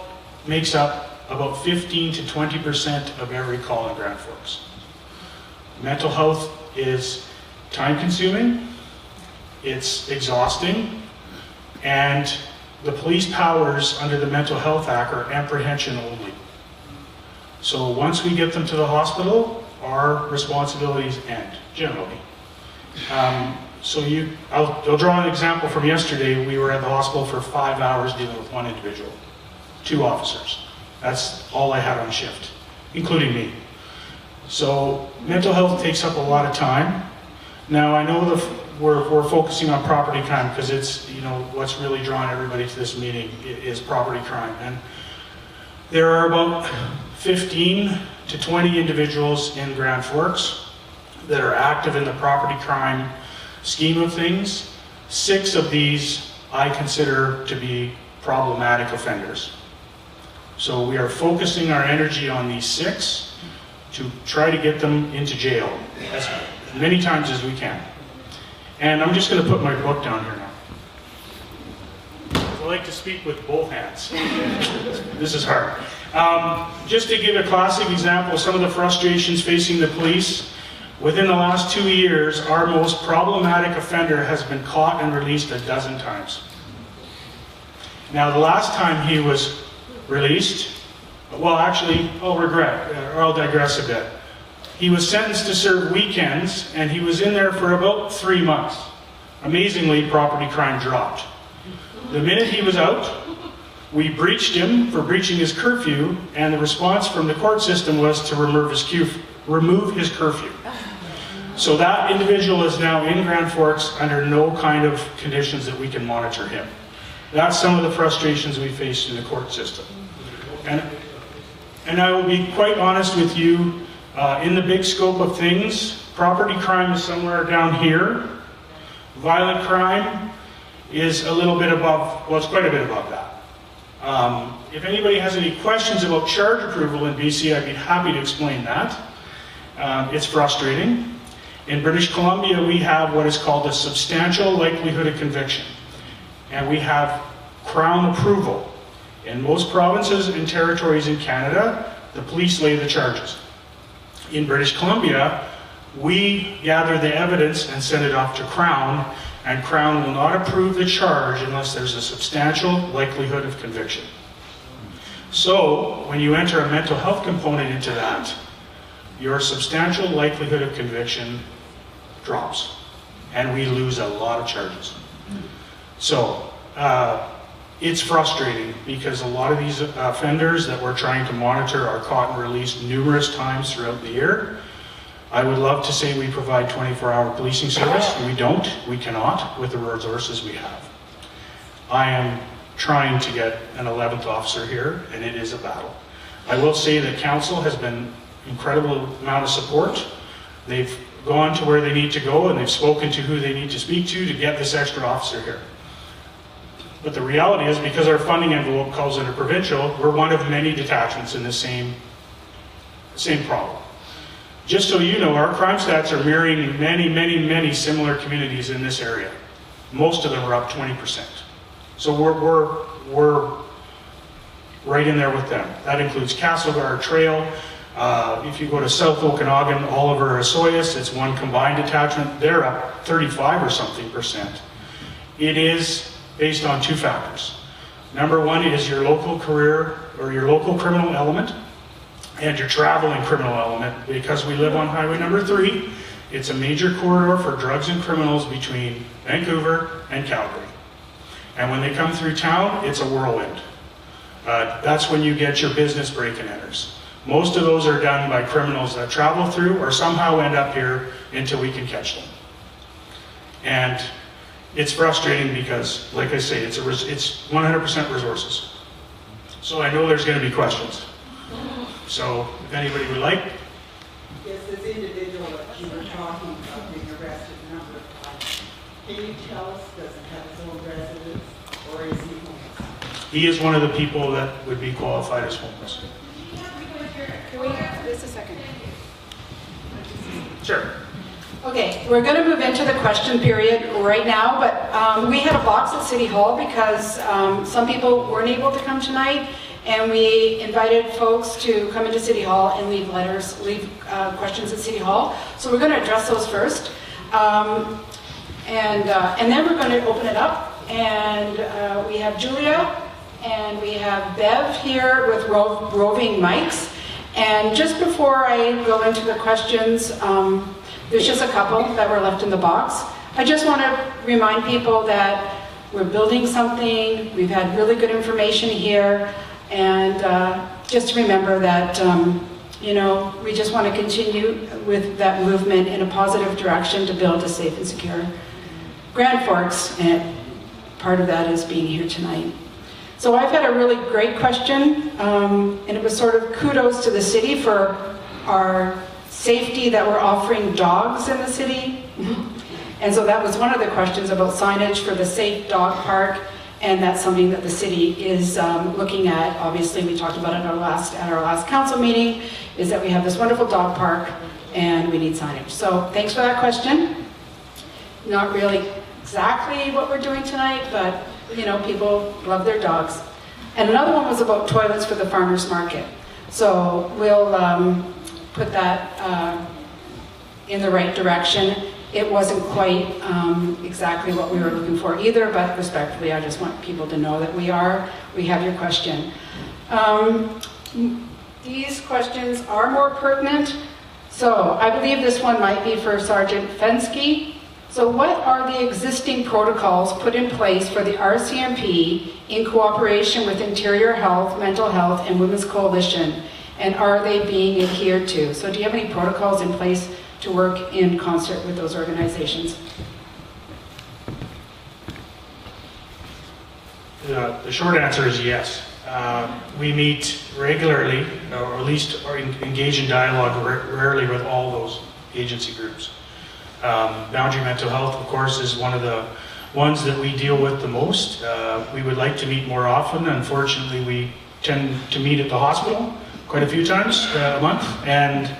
makes up about 15 to 20% of every call in Grand Forks. Mental health is time consuming, it's exhausting, and the police powers under the Mental Health Act are apprehension only. So once we get them to the hospital, our responsibilities end, generally. I'll draw an example from yesterday. We were at the hospital for 5 hours dealing with 1 individual, 2 officers. That's all I had on shift, including me. So mental health takes up a lot of time. Now I know we're focusing on property crime because it's, you know, what's really drawn everybody to this meeting is property crime. And there are about 15 to 20 individuals in Grand Forks that are active in the property crime scheme of things. 6 of these I consider to be problematic offenders. So we are focusing our energy on these 6 to try to get them into jail as many times as we can. And I'm just going to put my book down here now. I like to speak with both hands. This is hard. Just to give a classic example of some of the frustrations facing the police, within the last 2 years, our most problematic offender has been caught and released 12 times. Now, the last time he was released, well, actually, I'll digress a bit. He was sentenced to serve weekends, and he was in there for about 3 months. Amazingly, property crime dropped. The minute he was out, we breached him for breaching his curfew, and the response from the court system was to remove his curfew. So that individual is now in Grand Forks under no kind of conditions that we can monitor him. That's some of the frustrations we face in the court system. And I will be quite honest with you, in the big scope of things, property crime is somewhere down here. Violent crime is a little bit above, well, it's quite a bit above that. If anybody has any questions about charge approval in BC, I'd be happy to explain that. It's frustrating. In British Columbia, we have what is called a substantial likelihood of conviction. And we have Crown approval. In most provinces and territories in Canada, the police lay the charges. In British Columbia, we gather the evidence and send it off to Crown, and Crown will not approve the charge unless there's a substantial likelihood of conviction. So, when you enter a mental health component into that, your substantial likelihood of conviction drops, and we lose a lot of charges. So, it's frustrating because a lot of these offenders that we're trying to monitor are caught and released numerous times throughout the year. I would love to say we provide 24-hour policing service. We don't, we cannot with the resources we have. I am trying to get an 11th officer here, and it is a battle. I will say that council has been incredible amount of support. They've gone to where they need to go, and they've spoken to who they need to speak to get this extra officer here. But the reality is, because our funding envelope calls it a provincial, we're one of many detachments in the same problem. Just so you know, our crime stats are mirroring many similar communities in this area. Most of them are up 20%. So we're right in there with them. That includes Castlegar Trail. If you go to South Okanagan, Oliver, Osoyoos, it's one combined detachment. They're up 35 or something %. It is based on two factors. Number one is your local career or your local criminal element and your traveling criminal element. Because we live on Highway number 3, it's a major corridor for drugs and criminals between Vancouver and Calgary. And when they come through town, it's a whirlwind. That's when you get your business break and enters. Most of those are done by criminals that travel through or somehow end up here until we can catch them. And it's frustrating because, like I say, it's 100% resources. So I know there's going to be questions. So if anybody would like. Yes, this individual that you were talking about being arrested a number of times, can you tell us, does he have his own residence or is he homeless? He is one of the people that would be qualified as homeless. Can we, just a second. Sure. Okay, we're going to move into the question period right now, but we had a box at City Hall because some people weren't able to come tonight, and we invited folks to come into City Hall and leave questions at City Hall. So we're going to address those first, and then we're going to open it up, and we have Julia, and we have Bev here with roving mics. And just before I go into the questions, there's just a couple that were left in the box. I just want to remind people that we're building something, we've had really good information here, and just remember that, you know, we just want to continue with that movement in a positive direction to build a safe and secure Grand Forks, and part of that is being here tonight. So I've had a really great question, and it was sort of kudos to the city for our safety that we're offering dogs in the city. And so that was one of the questions about signage for the safe dog park, and that's something that the city is looking at. Obviously, we talked about it at our last council meeting, is that we have this wonderful dog park and we need signage. So thanks for that question. Not really exactly what we're doing tonight, but you know, people love their dogs. And another one was about toilets for the farmers market. So we'll put that in the right direction. It wasn't quite exactly what we were looking for either, but respectfully, I just want people to know that we have your question. These questions are more pertinent. So I believe this one might be for Sergeant Fensky. So what are the existing protocols put in place for the RCMP in cooperation with Interior Health, Mental Health, and Women's Coalition? And are they being adhered to? So do you have any protocols in place to work in concert with those organizations? The short answer is yes. we meet regularly, or at least engage in dialogue rarely with all those agency groups. Boundary Mental Health, of course, is one of the ones that we deal with the most. We would like to meet more often. Unfortunately, we tend to meet at the hospital quite a few times a month, and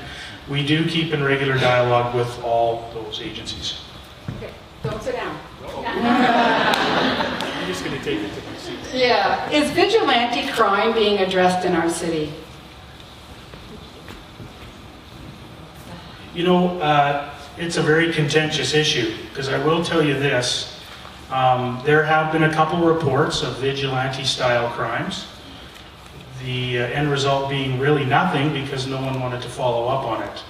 we do keep in regular dialogue with all those agencies. Okay, don't sit down. I'm just going to take it to my seat. Yeah. Is vigilante crime being addressed in our city? You know, it's a very contentious issue, because I will tell you this. There have been a couple reports of vigilante-style crimes. The end result being really nothing, because no one wanted to follow up on it.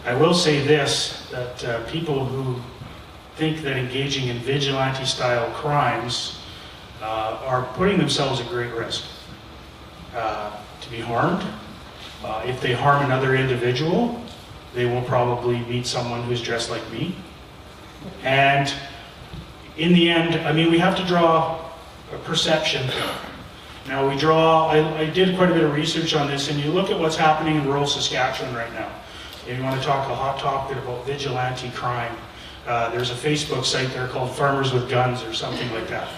I will say this, that people who think that engaging in vigilante-style crimes are putting themselves at great risk to be harmed. If they harm another individual, they will probably meet someone who's dressed like me. And in the end, I mean, we have to draw a perception. Now I did quite a bit of research on this, and you look at what's happening in rural Saskatchewan right now. If you want to talk a hot topic about vigilante crime, there's a Facebook site there called Farmers with Guns or something like that.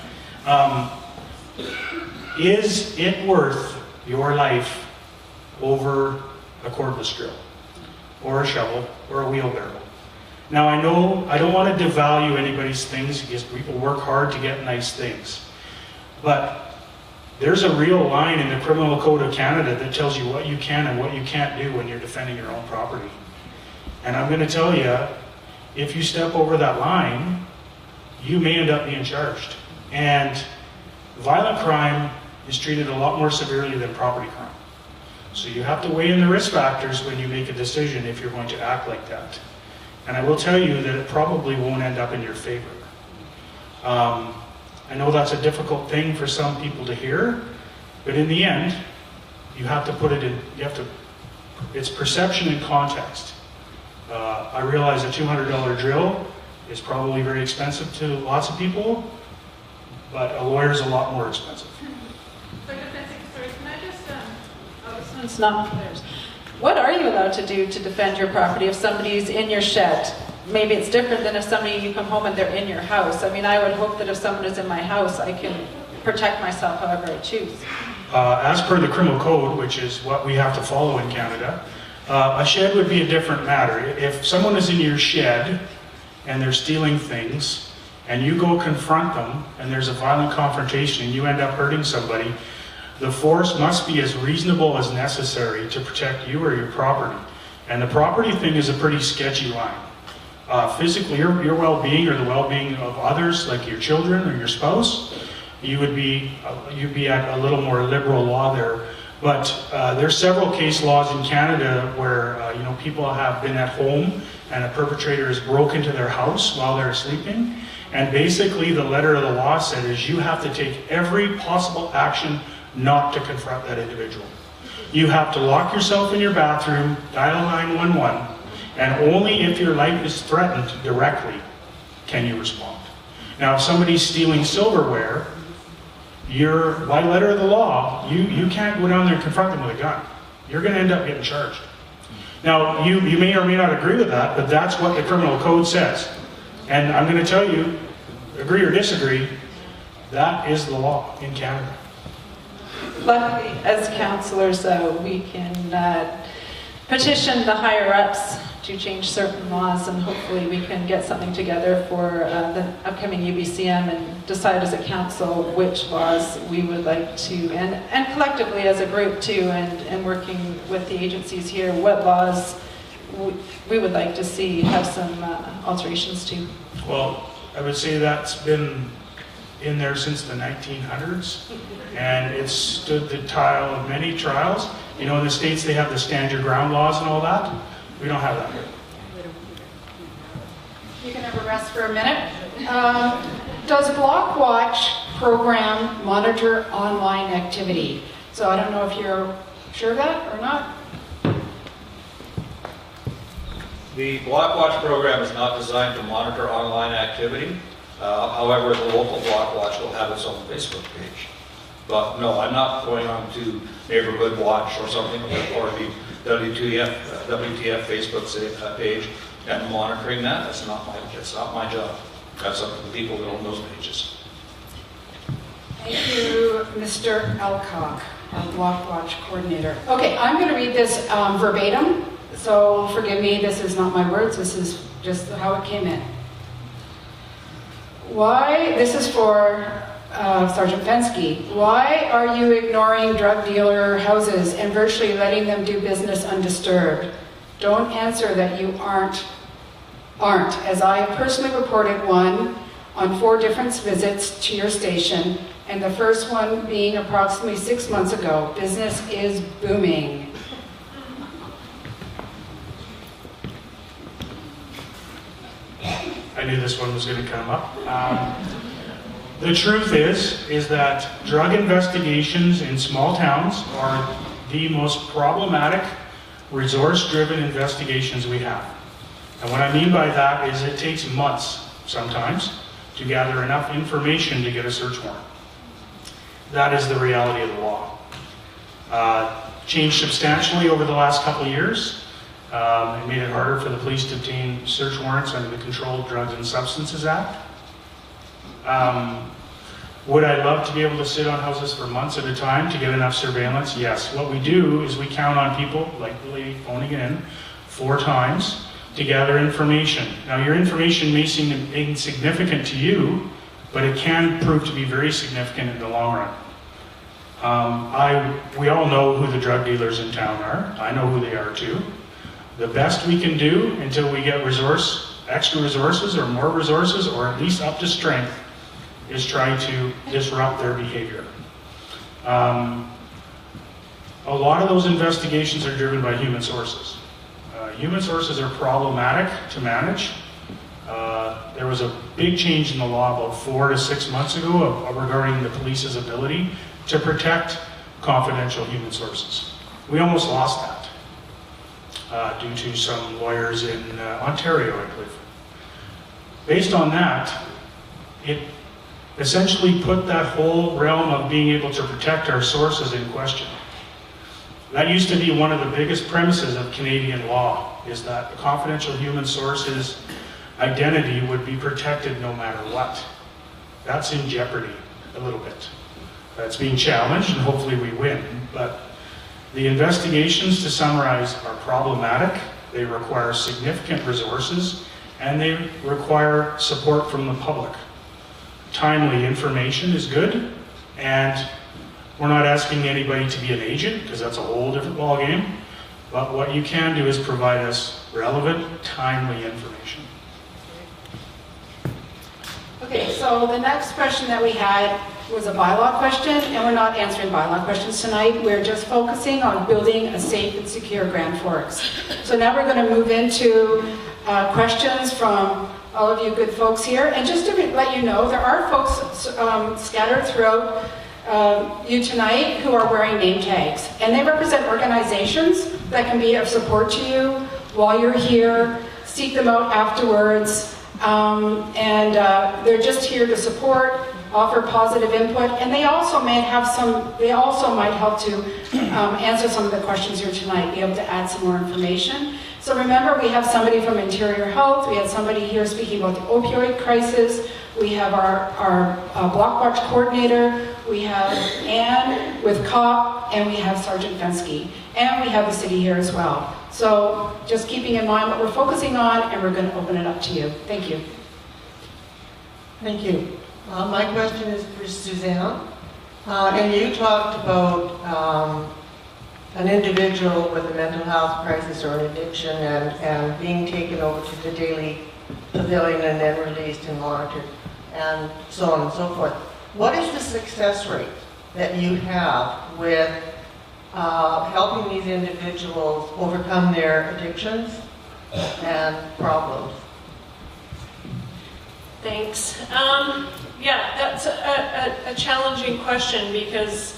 Is it worth your life over a cordless drill, or a shovel, or a wheelbarrow? Now I know I don't want to devalue anybody's things, because people work hard to get nice things. But there's a real line in the Criminal Code of Canada that tells you what you can and what you can't do when you're defending your own property. And I'm going to tell you, if you step over that line, you may end up being charged. And violent crime is treated a lot more severely than property crime. So you have to weigh in the risk factors when you make a decision if you're going to act like that. And I will tell you that it probably won't end up in your favor. I know that's a difficult thing for some people to hear, but in the end, you have to put it in, it's perception and context. I realize a $200 drill is probably very expensive to lots of people, but a lawyer is a lot more expensive. Sorry, can I just, this one's not theirs. What are you allowed to do to defend your property if somebody's in your shed? Maybe it's different than if you come home and they're in your house. I mean, I would hope that if someone is in my house, I can protect myself however I choose. As per the Criminal Code, which is what we have to follow in Canada, a shed would be a different matter. If someone is in your shed and they're stealing things, and you go confront them, and there's a violent confrontation, and you end up hurting somebody, the force must be as reasonable as necessary to protect you or your property. And the property thing is a pretty sketchy line. Physically, your well-being or the well-being of others, like your children or your spouse, you'd be at a little more liberal law there. But there's several case laws in Canada where people have been at home and a perpetrator has broken into their house while they're sleeping. And basically, the letter of the law said is you have to take every possible action not to confront that individual. You have to lock yourself in your bathroom, dial 911, and only if your life is threatened directly can you respond. Now, if somebody's stealing silverware, by letter of the law, you can't go down there and confront them with a gun. You're going to end up getting charged. Now, you may or may not agree with that, but that's what the Criminal Code says. And I'm going to tell you, agree or disagree, that is the law in Canada. Luckily, as councillors, we can petition the higher-ups to change certain laws, and hopefully we can get something together for the upcoming UBCM and decide as a council which laws we would like to, and collectively as a group too, and working with the agencies here, what laws we would like to see have some alterations to. Well, I would say that's been in there since the 1900s, and it's stood the trial of many trials. You know, in the States they have the stand your ground laws and all that. We don't have that here. You can have a rest for a minute. Does Blockwatch program monitor online activity? So I don't know if you're sure of that or not. The Blockwatch program is not designed to monitor online activity. However, the local Blockwatch will have its own Facebook page. But no, I'm not going on to Neighborhood Watch or something, or the WTF Facebook page and monitoring that. That's not my job. That's up to the people that own those pages. Thank you, Mr. Alcock, our Block Watch Coordinator. Okay, I'm going to read this verbatim, so forgive me, this is not my words, this is just how it came in. Why, this is for Sergeant Fenske, why are you ignoring drug dealer houses and virtually letting them do business undisturbed? Don't answer that you aren't, as I personally reported one on 4 different visits to your station, and the first one being approximately 6 months ago. Business is booming. I knew this one was going to come up. The truth is that drug investigations in small towns are the most problematic, resource-driven investigations we have. And what I mean by that is it takes months, sometimes, to gather enough information to get a search warrant. That is the reality of the law. Changed substantially over the last couple of years. It made it harder for the police to obtain search warrants under the Controlled Drugs and Substances Act. Would I love to be able to sit on houses for months at a time to get enough surveillance? Yes. What we do is we count on people, like the lady phoning in, 4 times to gather information. Now, your information may seem insignificant to you, but it can prove to be very significant in the long run. We all know who the drug dealers in town are. I know who they are too. The best we can do until we get extra resources or more resources, or at least up to strength, is try to disrupt their behavior. A lot of those investigations are driven by human sources. Human sources are problematic to manage. There was a big change in the law about 4 to 6 months ago regarding the police's ability to protect confidential human sources. We almost lost that due to some lawyers in Ontario, I believe. Based on that, it essentially put that whole realm of being able to protect our sources in question. That used to be one of the biggest premises of Canadian law, is that a confidential human source's identity would be protected no matter what. That's in jeopardy a little bit. That's being challenged, and hopefully we win. But the investigations, to summarize, are problematic. They require significant resources, and they require support from the public. Timely information is good, and we're not asking anybody to be an agent, because that's a whole different ballgame. But what you can do is provide us relevant, timely information. Okay, so the next question that we had was a bylaw question, and we're not answering bylaw questions tonight. We're just focusing on building a safe and secure Grand Forks. So now we're going to move into questions from all of you good folks here. And just to let you know, there are folks scattered throughout you tonight who are wearing name tags. And they represent organizations that can be of support to you while you're here. Seek them out afterwards. They're just here to support, offer positive input, and they also might help to answer some of the questions here tonight, be able to add some more information. So remember, we have somebody from Interior Health, we had somebody here speaking about the opioid crisis, we have our Block Watch Coordinator, we have Anne with COP, and we have Sergeant Fenske, and we have the city here as well. So just keeping in mind what we're focusing on, and we're going to open it up to you. Thank you. Thank you. My question is for Suzanne. And you talked about an individual with a mental health crisis or an addiction and being taken over to the daily pavilion and then released and monitored and so on and so forth. What is the success rate that you have with helping these individuals overcome their addictions and problems? Thanks. Yeah, that's a challenging question because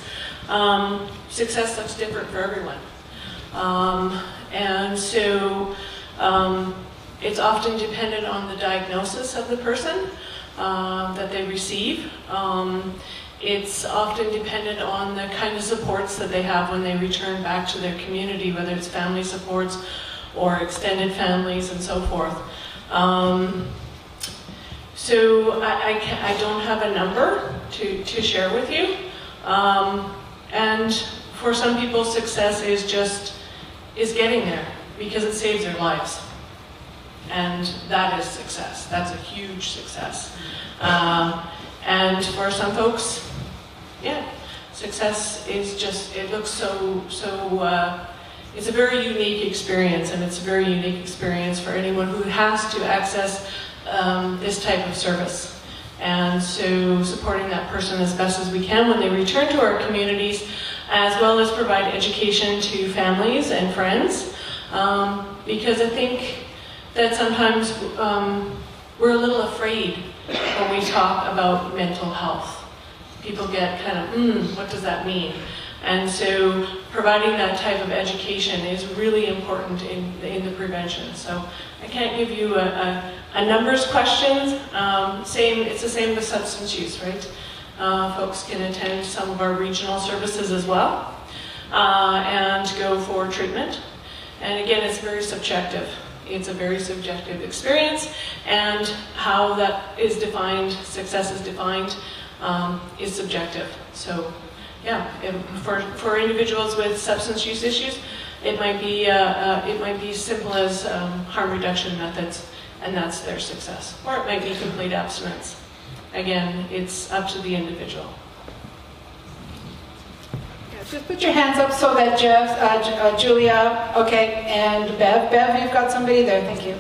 success looks different for everyone. And so it's often dependent on the diagnosis of the person that they receive. It's often dependent on the kind of supports that they have when they return back to their community, whether it's family supports or extended families and so forth. So I don't have a number to share with you. And for some people, success is getting there because it saves their lives. And that is success. That's a huge success. And for some folks, yeah, success is just, it looks it's a very unique experience, and it's a very unique experience for anyone who has to access this type of service. And so supporting that person as best as we can when they return to our communities, as well as provide education to families and friends, because I think that sometimes we're a little afraid when we talk about mental health. People get kind of, what does that mean? And so providing that type of education is really important in the prevention. So I can't give you a numbers question. It's the same with substance use, right? Folks can attend some of our regional services as well and go for treatment. And again, it's very subjective. It's a very subjective experience, and how that is defined, success is defined, is subjective. So, yeah, for individuals with substance use issues, it might be simple as harm reduction methods, and that's their success. Or it might be complete abstinence. Again, it's up to the individual. Just put your hands up so that Jeff, Julia, okay, and Bev. Bev, you've got somebody there, thank you.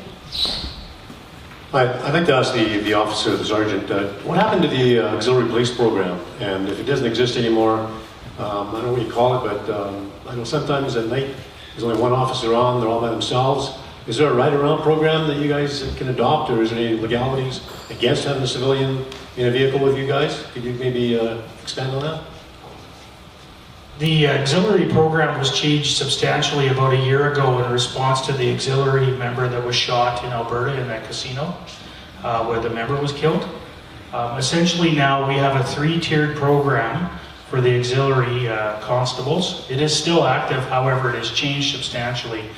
I'd like to ask the officer, the sergeant, what happened to the auxiliary police program? And if it doesn't exist anymore, I don't know what you call it, but I know sometimes at night there's only one officer on, they're all by themselves. Is there a ride-around program that you guys can adopt, or is there any legalities against having a civilian in a vehicle with you guys? Could you maybe expand on that? The auxiliary program was changed substantially about a year ago in response to the auxiliary member that was shot in Alberta in that casino where the member was killed. Essentially now we have a 3-tiered program for the auxiliary constables. It is still active, however, it has changed substantially.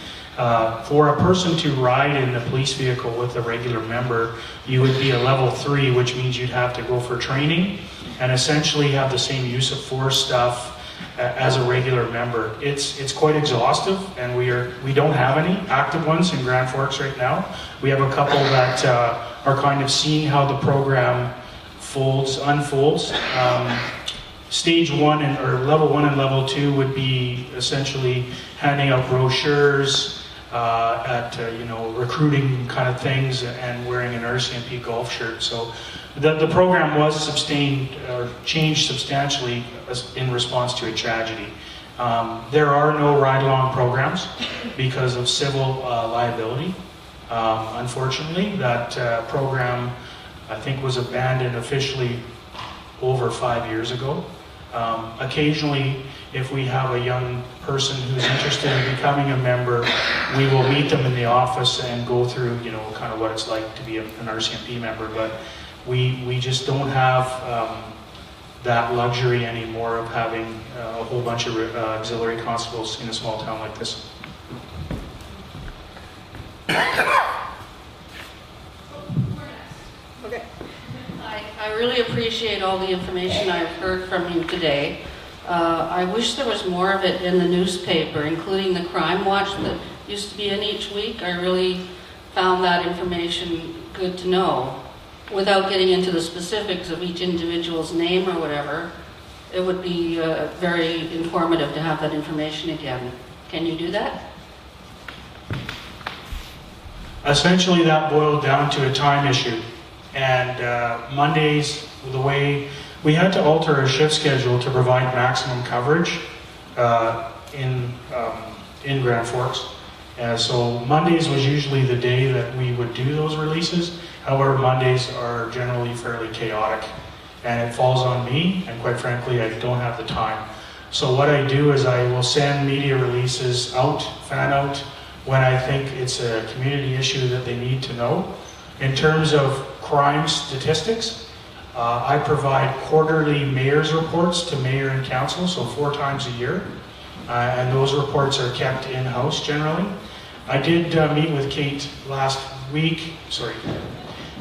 For a person to ride in the police vehicle with a regular member, you would be a level 3, which means you'd have to go for training and essentially have the same use of force stuff as a regular member. It's quite exhaustive, and we don't have any active ones in Grand Forks right now. We have a couple that are kind of seeing how the program unfolds. Stage 1 or level 1 and level 2 would be essentially handing out brochures at recruiting kind of things and wearing an RCMP golf shirt. So the program was changed substantially in response to a tragedy. There are no ride-along programs because of civil liability. Unfortunately, that program I think was abandoned officially over 5 years ago. Occasionally, if we have a young person who's interested in becoming a member, we will meet them in the office and go through, kind of what it's like to be an RCMP member. But we just don't have that luxury anymore of having a whole bunch of auxiliary constables in a small town like this. Okay. I really appreciate all the information I've heard from you today. I wish there was more of it in the newspaper, including the Crime Watch that used to be in each week. I really found that information good to know. Without getting into the specifics of each individual's name or whatever, it would be very informative to have that information again. Can you do that? Essentially, that boiled down to a time issue. And Mondays, the way we had to alter our shift schedule to provide maximum coverage in Grand Forks. So Mondays was usually the day that we would do those releases. However, Mondays are generally fairly chaotic, and it falls on me, and quite frankly, I don't have the time. So what I do is I will send media releases out, fan out, when I think it's a community issue that they need to know. In terms of crime statistics, I provide quarterly mayor's reports to mayor and council, so 4 times a year. And those reports are kept in-house generally. I did meet with Kate last week, sorry,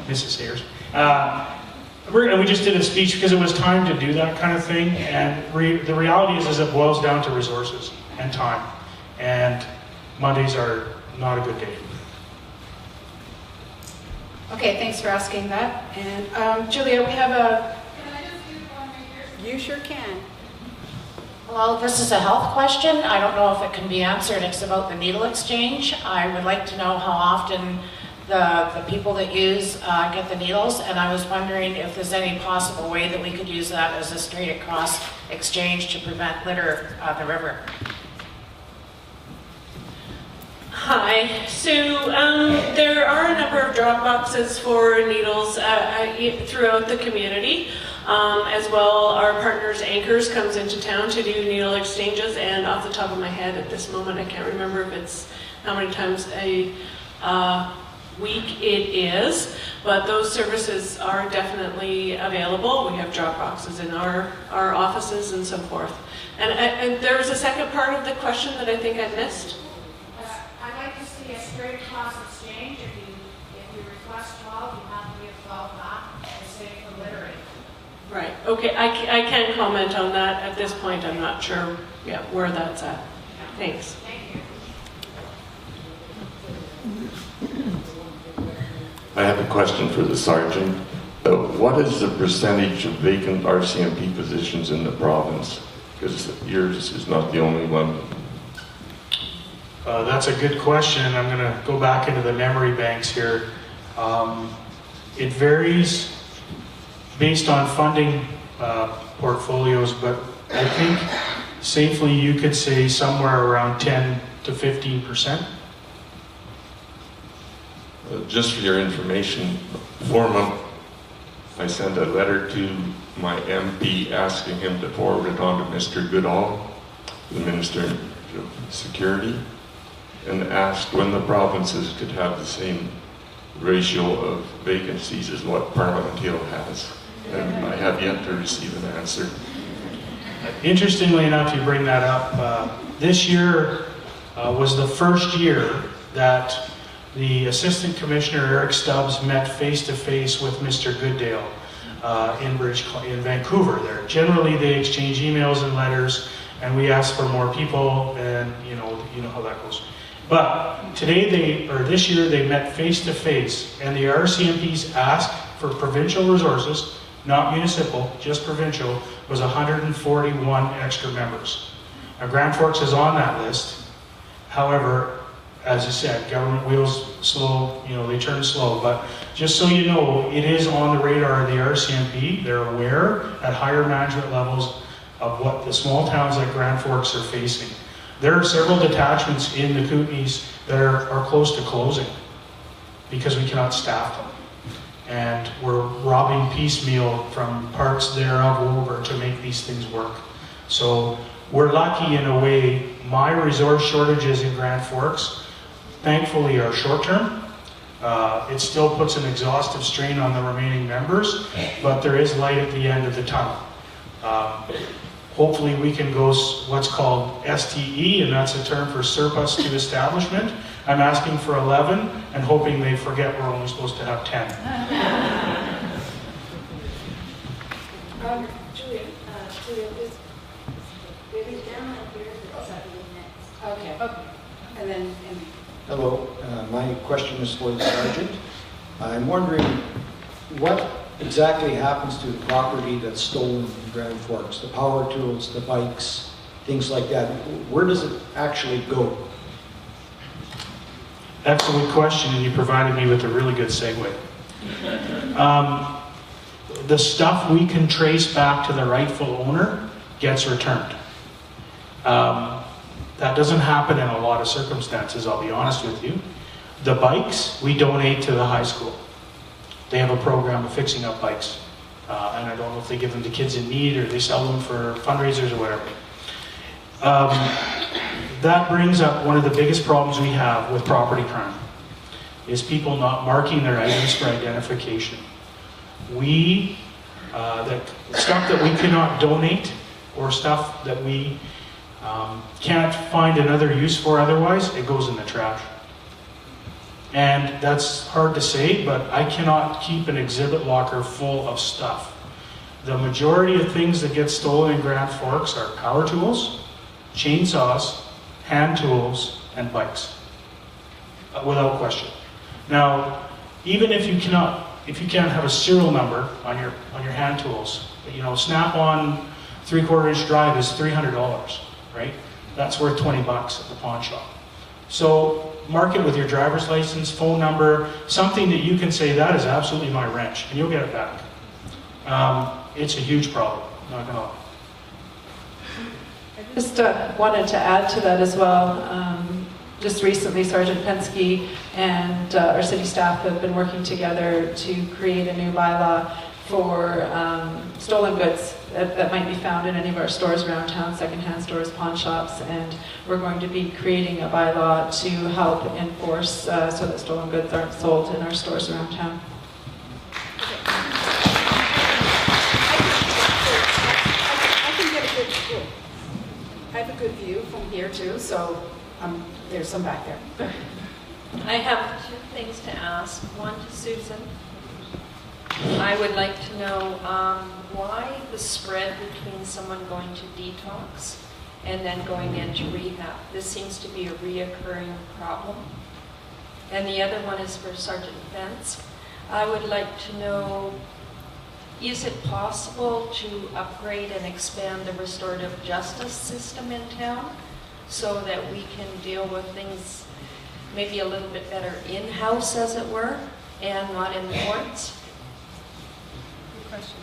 Mrs. Sayers. And we just did a speech because it was time to do that kind of thing. And the reality is it boils down to resources and time. And Mondays are not a good day. Okay, thanks for asking that. And Julia, we have a... Can I just use one right here? You sure can. Well, this is a health question. I don't know if it can be answered. It's about the needle exchange. I would like to know how often the people that use get the needles, and I was wondering if there's any possible way that we could use that as a straight across exchange to prevent litter on the river. Hi. So there are a number of drop boxes for needles throughout the community. As well, our partners Anchors comes into town to do needle exchanges, and off the top of my head at this moment I can't remember if it's how many times a week it is, but those services are definitely available. We have drop boxes in our offices and so forth. And there was a second part of the question that I think I missed. I'd like to see a straight across exchange. If you request 12, you have to give 12 back to save for littering. Right. Okay. I can comment on that at this point. I'm not sure where that's at. Thanks. Thank you. I have a question for the sergeant. What is the percentage of vacant RCMP positions in the province? Because yours is not the only one. That's a good question. I'm going to go back into the memory banks here. It varies based on funding portfolios, but I think safely you could say somewhere around 10 to 15%. Just for your information, 4 months I sent a letter to my MP asking him to forward it on to Mr. Goodall, the Minister of Security, and asked when the provinces could have the same ratio of vacancies as what Parliament Hill has. And I have yet to receive an answer. Interestingly enough, you bring that up. This year was the first year that the Assistant Commissioner Eric Stubbs met face-to-face with Mr. Goodale in Vancouver there. Generally they exchange emails and letters, and we ask for more people, and you know how that goes. But this year they met face-to-face, and the RCMPs asked for provincial resources, not municipal, just provincial, was 141 extra members. Now Grand Forks is on that list. However, as I said, government wheels slow, they turn slow, but just so you know, it is on the radar of the RCMP. They're aware at higher management levels of what the small towns like Grand Forks are facing. There are several detachments in the Kootenays that are close to closing because we cannot staff them. And we're robbing piecemeal from parts thereof over to make these things work. So we're lucky in a way. My resource shortages in Grand Forks, thankfully, are short-term. It still puts an exhaustive strain on the remaining members, but there is light at the end of the tunnel. Hopefully we can go what's called STE, and that's a term for surplus to establishment. I'm asking for 11 and hoping they forget we're only supposed to have 10. Julia, maybe down here. Okay. And then. Hello, my question is for the sergeant. I'm wondering what exactly happens to the property that's stolen in Grand Forks, the power tools, the bikes, things like that. Where does it actually go? Excellent question, and you provided me with a really good segue. The stuff we can trace back to the rightful owner gets returned. That doesn't happen in a lot of circumstances, I'll be honest with you. The bikes, we donate to the high school. They have a program of fixing up bikes. And I don't know if they give them to kids in need or they sell them for fundraisers or whatever. That brings up one of the biggest problems we have with property crime, is people not marking their items for identification. We that stuff that we cannot donate or stuff that we can't find another use for otherwise, it goes in the trash. And that's hard to say, but I cannot keep an exhibit locker full of stuff. The majority of things that get stolen in Grand Forks are power tools, chainsaws, hand tools, and bikes, without question. Now, even if you can't have a serial number on your hand tools, you know, Snap-on 3/4-inch drive is $300, right? That's worth 20 bucks at the pawn shop. So mark it with your driver's license, phone number, something that you can say, that is absolutely my wrench, and you'll get it back. It's a huge problem, not gonna lie. I just wanted to add to that as well. Just recently, Sergeant Pensky and our city staff have been working together to create a new bylaw for stolen goods that might be found in any of our stores around town, secondhand stores, pawn shops, and we're going to be creating a bylaw to help enforce so that stolen goods aren't sold in our stores around town. I have a good view from here too, so there's some back there. I have two things to ask. One to Susan. I would like to know why the spread between someone going to detox and then going into rehab. This seems to be a reoccurring problem. And the other one is for Sergeant Fence. I would like to know, is it possible to upgrade and expand the restorative justice system in town so that we can deal with things maybe a little bit better in-house, as it were, and not in the courts? Good questions.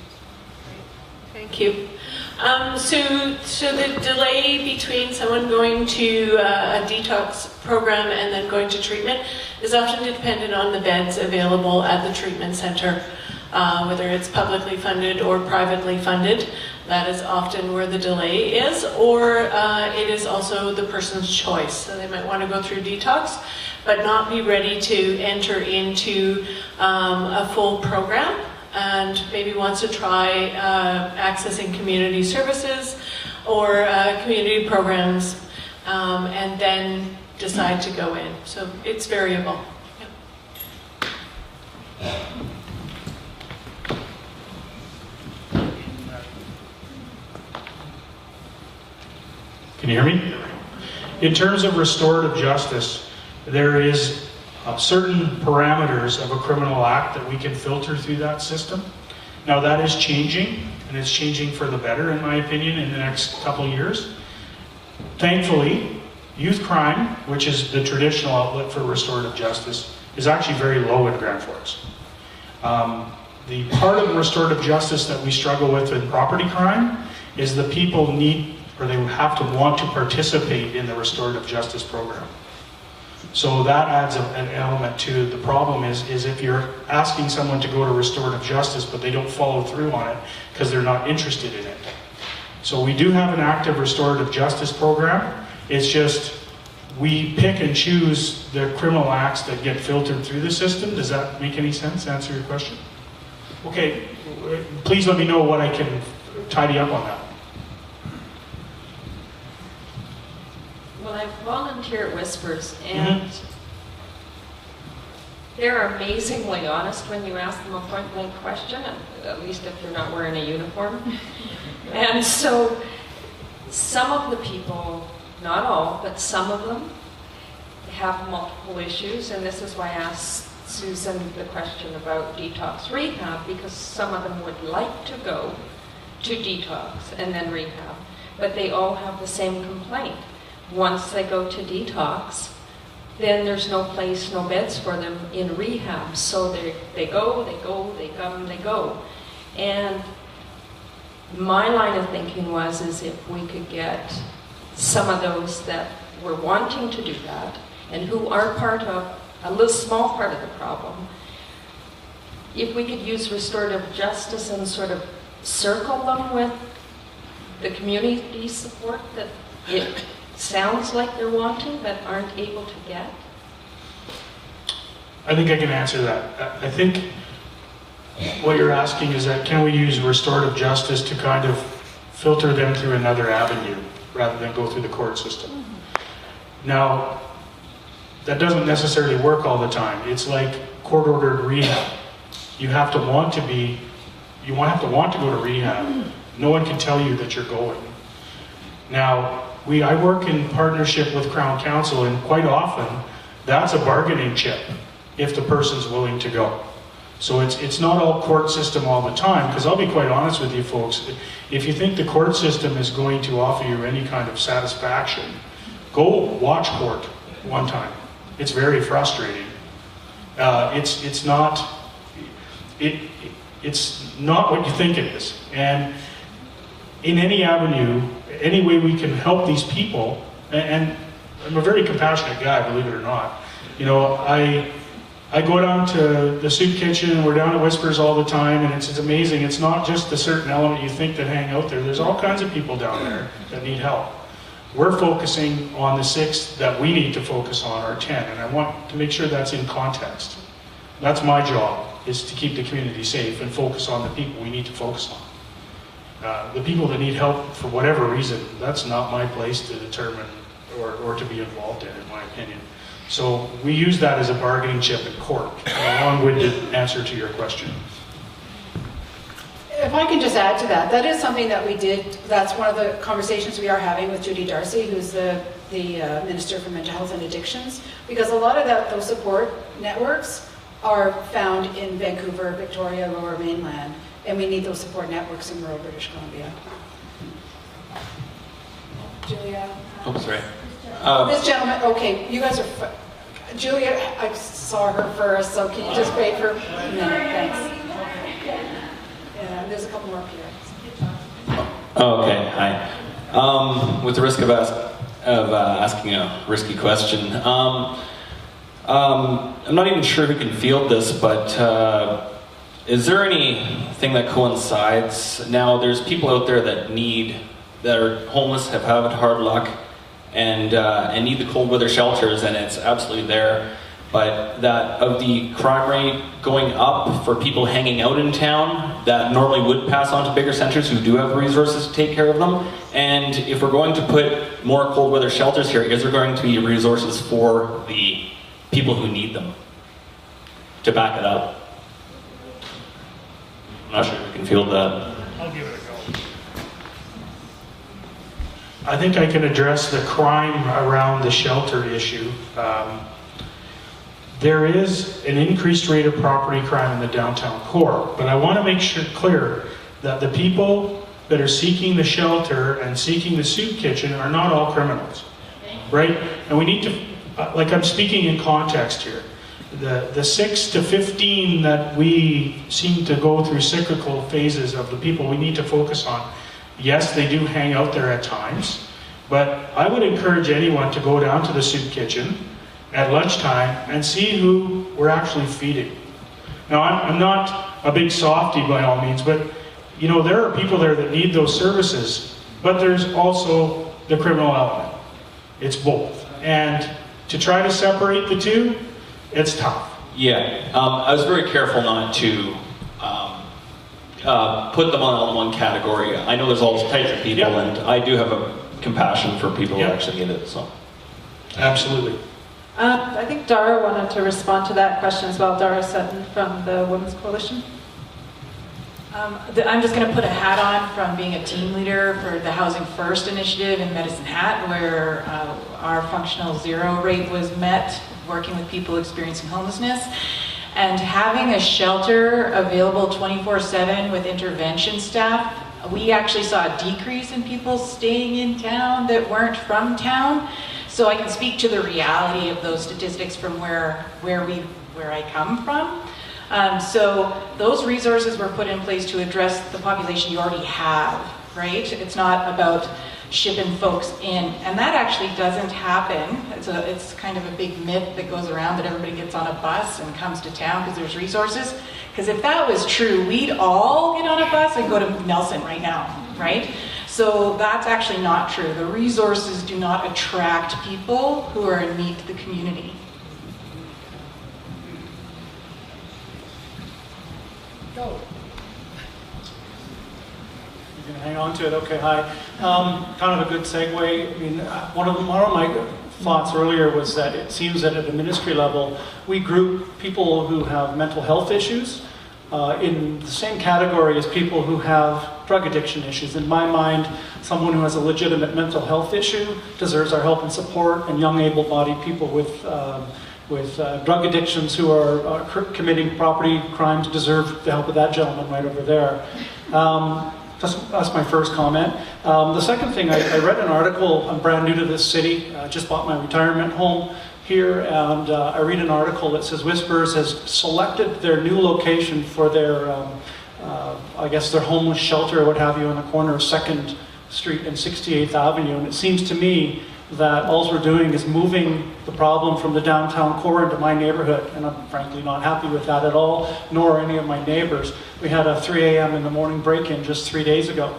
Thank you. So the delay between someone going to a detox program and then going to treatment is often dependent on the beds available at the treatment center. Whether it's publicly funded or privately funded, that is often where the delay is, or it is also the person's choice. So they might want to go through detox, but not be ready to enter into a full program, and maybe wants to try accessing community services or community programs, and then decide to go in. So it's variable. Yeah. Can you hear me? In terms of restorative justice, there is certain parameters of a criminal act that we can filter through that system. Now that is changing, and it's changing for the better, in my opinion, in the next couple of years. Thankfully, youth crime, which is the traditional outlet for restorative justice, is actually very low in Grand Forks. The part of restorative justice that we struggle with in property crime is the people need, or they have to want to participate in the restorative justice program. So that adds an element to the problem is if you're asking someone to go to restorative justice but they don't follow through on it because they're not interested in it. So we do have an active restorative justice program. It's just we pick and choose the criminal acts that get filtered through the system. Does that make any sense? Answer your question? Okay, please let me know what I can tidy up on that. Well, I volunteer at Whispers, and they're amazingly honest when you ask them a point-blank question, at least if you're not wearing a uniform. And so some of the people, not all, but some of them have multiple issues, and this is why I asked Susan the question about detox rehab, because some of them would like to go to detox and then rehab, but they all have the same complaint. Once they go to detox, then there's no place, no beds for them in rehab. So they go, they come, they go. And my line of thinking is if we could get some of those that were wanting to do that and who are part of a little small part of the problem, if we could use restorative justice and sort of circle them with the community support that it sounds like they're wanting but aren't able to get? I think I can answer that. I think what you're asking is that can we use restorative justice to kind of filter them through another avenue rather than go through the court system? Now, that doesn't necessarily work all the time. It's like court-ordered rehab. You have to want to be, you have to want to go to rehab. No one can tell you that you're going. Now, I work in partnership with Crown Counsel, and quite often, that's a bargaining chip if the person's willing to go. So it's not all court system all the time, because I'll be quite honest with you folks, if you think the court system is going to offer you any kind of satisfaction, go watch court one time. It's very frustrating. It's not what you think it is. And in any avenue, any way we can help these people, and I'm a very compassionate guy, believe it or not. You know, I go down to the soup kitchen, we're down at Whispers all the time, and it's amazing. It's not just a certain element you think that hang out there. There's all kinds of people down there that need help. We're focusing on the 6 that we need to focus on, or 10, and I want to make sure that's in context. That's my job, is to keep the community safe and focus on the people we need to focus on. The people that need help for whatever reason, that's not my place to determine or to be involved in my opinion. So we use that as a bargaining chip in court. A long-winded answer to your question. If I can just add to that, that is something that we did, that's one of the conversations we are having with Judy Darcy, who's the Minister for Mental Health and Addictions, because a lot of those support networks are found in Vancouver, Victoria, Lower Mainland, and we need those support networks in rural British Columbia. Julia? Oh, sorry. This gentleman, okay, you guys are, Julia, I saw her first, so can you just wait for a minute, thanks. Yeah, there's a couple more here. Oh, okay, hi. With the risk of asking a risky question, I'm not even sure who can field this, but is there anything that coincides? Now, there's people out there that are homeless, have had hard luck, and need the cold weather shelters, and it's absolutely there. But that of the crime rate going up for people hanging out in town that normally would pass on to bigger centers who do have the resources to take care of them. And if we're going to put more cold weather shelters here, is there going to be resources for the people who need them to back it up? I'm not sure if we can field that. I'll give it a go. I think I can address the crime around the shelter issue. There is an increased rate of property crime in the downtown core, but I want to make sure clear that the people that are seeking the shelter and seeking the soup kitchen are not all criminals, right? And we need to, like I'm speaking in context here, the 6 to 15 that we seem to go through cyclical phases of the people we need to focus on, yes, they do hang out there at times, but I would encourage anyone to go down to the soup kitchen at lunchtime and see who we're actually feeding. Now, I'm not a big softie by all means, but you know, there are people there that need those services, but there's also the criminal element. It's both. And to try to separate the two, it's tough. Yeah, I was very careful not to put them all in one category. I know there's all types of people, and I do have a compassion for people who actually need it. So, absolutely. I think Dara wanted to respond to that question as well. Dara Sutton from the Women's Coalition. I'm just going to put a hat on from being a team leader for the Housing First initiative in Medicine Hat, where our functional zero rate was met, working with people experiencing homelessness. And having a shelter available 24/7 with intervention staff, we actually saw a decrease in people staying in town that weren't from town. So I can speak to the reality of those statistics from where I come from. So those resources were put in place to address the population you already have, right? It's not about shipping folks in, and that actually doesn't happen. It's kind of a big myth that goes around that everybody gets on a bus and comes to town because there's resources. Because if that was true, we'd all get on a bus and go to Nelson right now, right? So that's actually not true. The resources do not attract people who are in need to the community. go. You can hang on to it. Okay, hi. Kind of a good segue. I mean, one of my thoughts earlier was that it seems that at a ministry level, we group people who have mental health issues in the same category as people who have drug addiction issues. In my mind, someone who has a legitimate mental health issue deserves our help and support, and young able-bodied people with drug addictions who are committing property crimes deserve the help of that gentleman right over there. That's my first comment. The second thing, I read an article. I'm brand new to this city. I just bought my retirement home here, and I read an article that says Whispers has selected their new location for their, I guess their homeless shelter or what have you on the corner of 2nd Street and 68th Avenue. And it seems to me that all we're doing is moving the problem from the downtown core into my neighborhood, and I'm frankly not happy with that at all, nor any of my neighbors. We had a 3 a.m. in the morning break-in just 3 days ago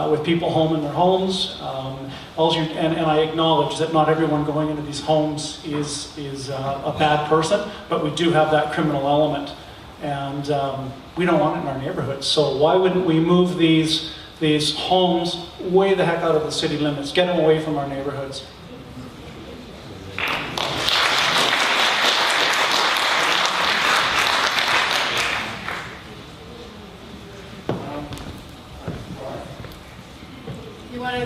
with people home in their homes. And I acknowledge that not everyone going into these homes is a bad person, but we do have that criminal element, and we don't want it in our neighborhoods. So why wouldn't we move these homes way the heck out of the city limits, get them away from our neighborhoods?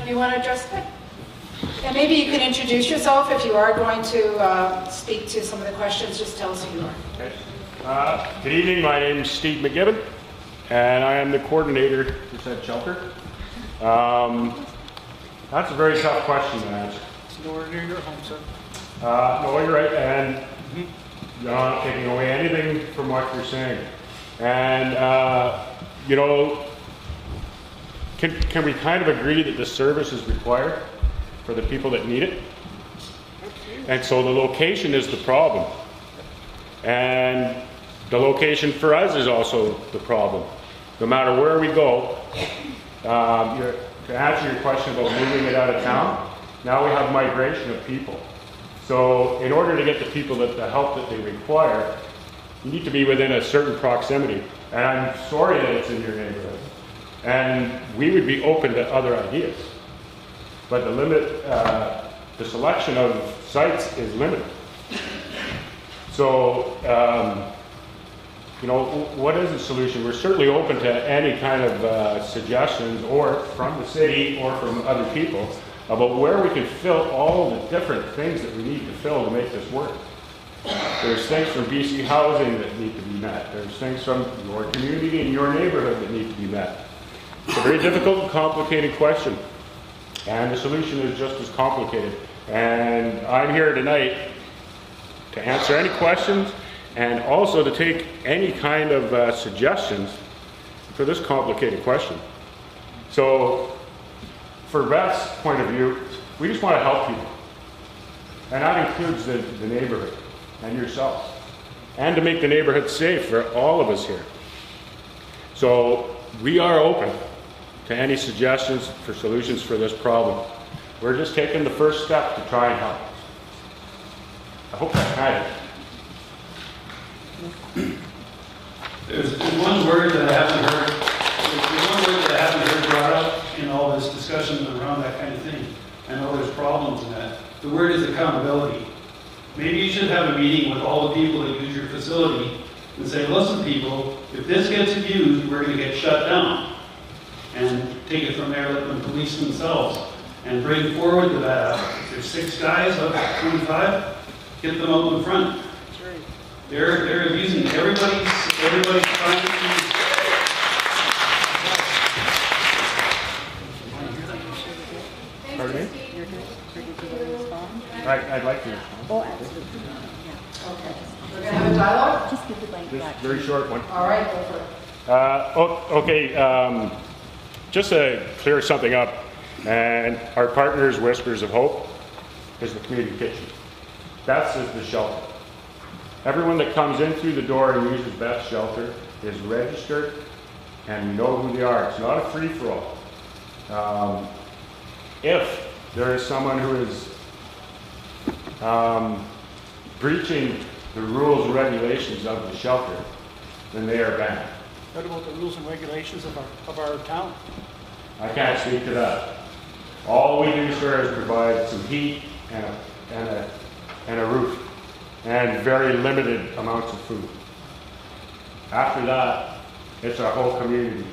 You want to address that? And maybe you can introduce yourself if you are going to speak to some of the questions. Just tell us who you are. Okay. Good evening. My name is Steve McGibbon, and I am the coordinator for said shelter. That's a very tough question to answer. Nowhere near your home, sir. No, you're right, and you're not taking away anything from what you're saying. And, you know, can we kind of agree that the service is required for the people that need it? And so the location is the problem. And the location for us is also the problem. No matter where we go, to answer your question about moving it out of town, now we have migration of people. So in order to get the people the help that they require, you need to be within a certain proximity. And I'm sorry that it's in your neighborhood. And we would be open to other ideas. But the selection of sites is limited. So, you know, what is the solution? We're certainly open to any kind of suggestions, or from the city or from other people, about where we can fill all the different things that we need to fill to make this work. There's things from BC Housing that need to be met. There's things from your community and your neighborhood that need to be met. It's a very difficult and complicated question, and the solution is just as complicated. And I'm here tonight to answer any questions and also to take any kind of suggestions for this complicated question. So, for Beth's point of view, we just want to help people. And that includes the neighborhood and yourselves. And to make the neighborhood safe for all of us here. So, we are open to any suggestions for solutions for this problem. We're just taking the first step to try and help. I hope that had it. There's one word that I haven't heard. There's one word that I haven't heard brought up in all this discussion around that kind of thing. I know there's problems in that. The word is accountability. Maybe you should have a meeting with all the people that use your facility and say, listen people, if this gets abused, we're going to get shut down. And take it from there, let them police themselves. And bring forward to that. If there's 6 guys out of 25, get them out in front. They're abusing everybody's trying to use. Pardon me? I'd like to respond. Oh, absolutely. Okay. We're going to have a dialogue? Just give the blank back. Very short one. All right, go for it. Okay. Just to clear something up, and our partners, Whispers of Hope, is the community kitchen. Beth's is the shelter. Everyone that comes in through the door and uses Beth's shelter is registered, and we know who they are. It's not a free-for-all. If there is someone who is breaching the rules and regulations of the shelter, then they are banned. What about the rules and regulations of our town? I can't speak to that. All we do, sir, is provide some heat and a roof, and very limited amounts of food. After that, it's our whole community.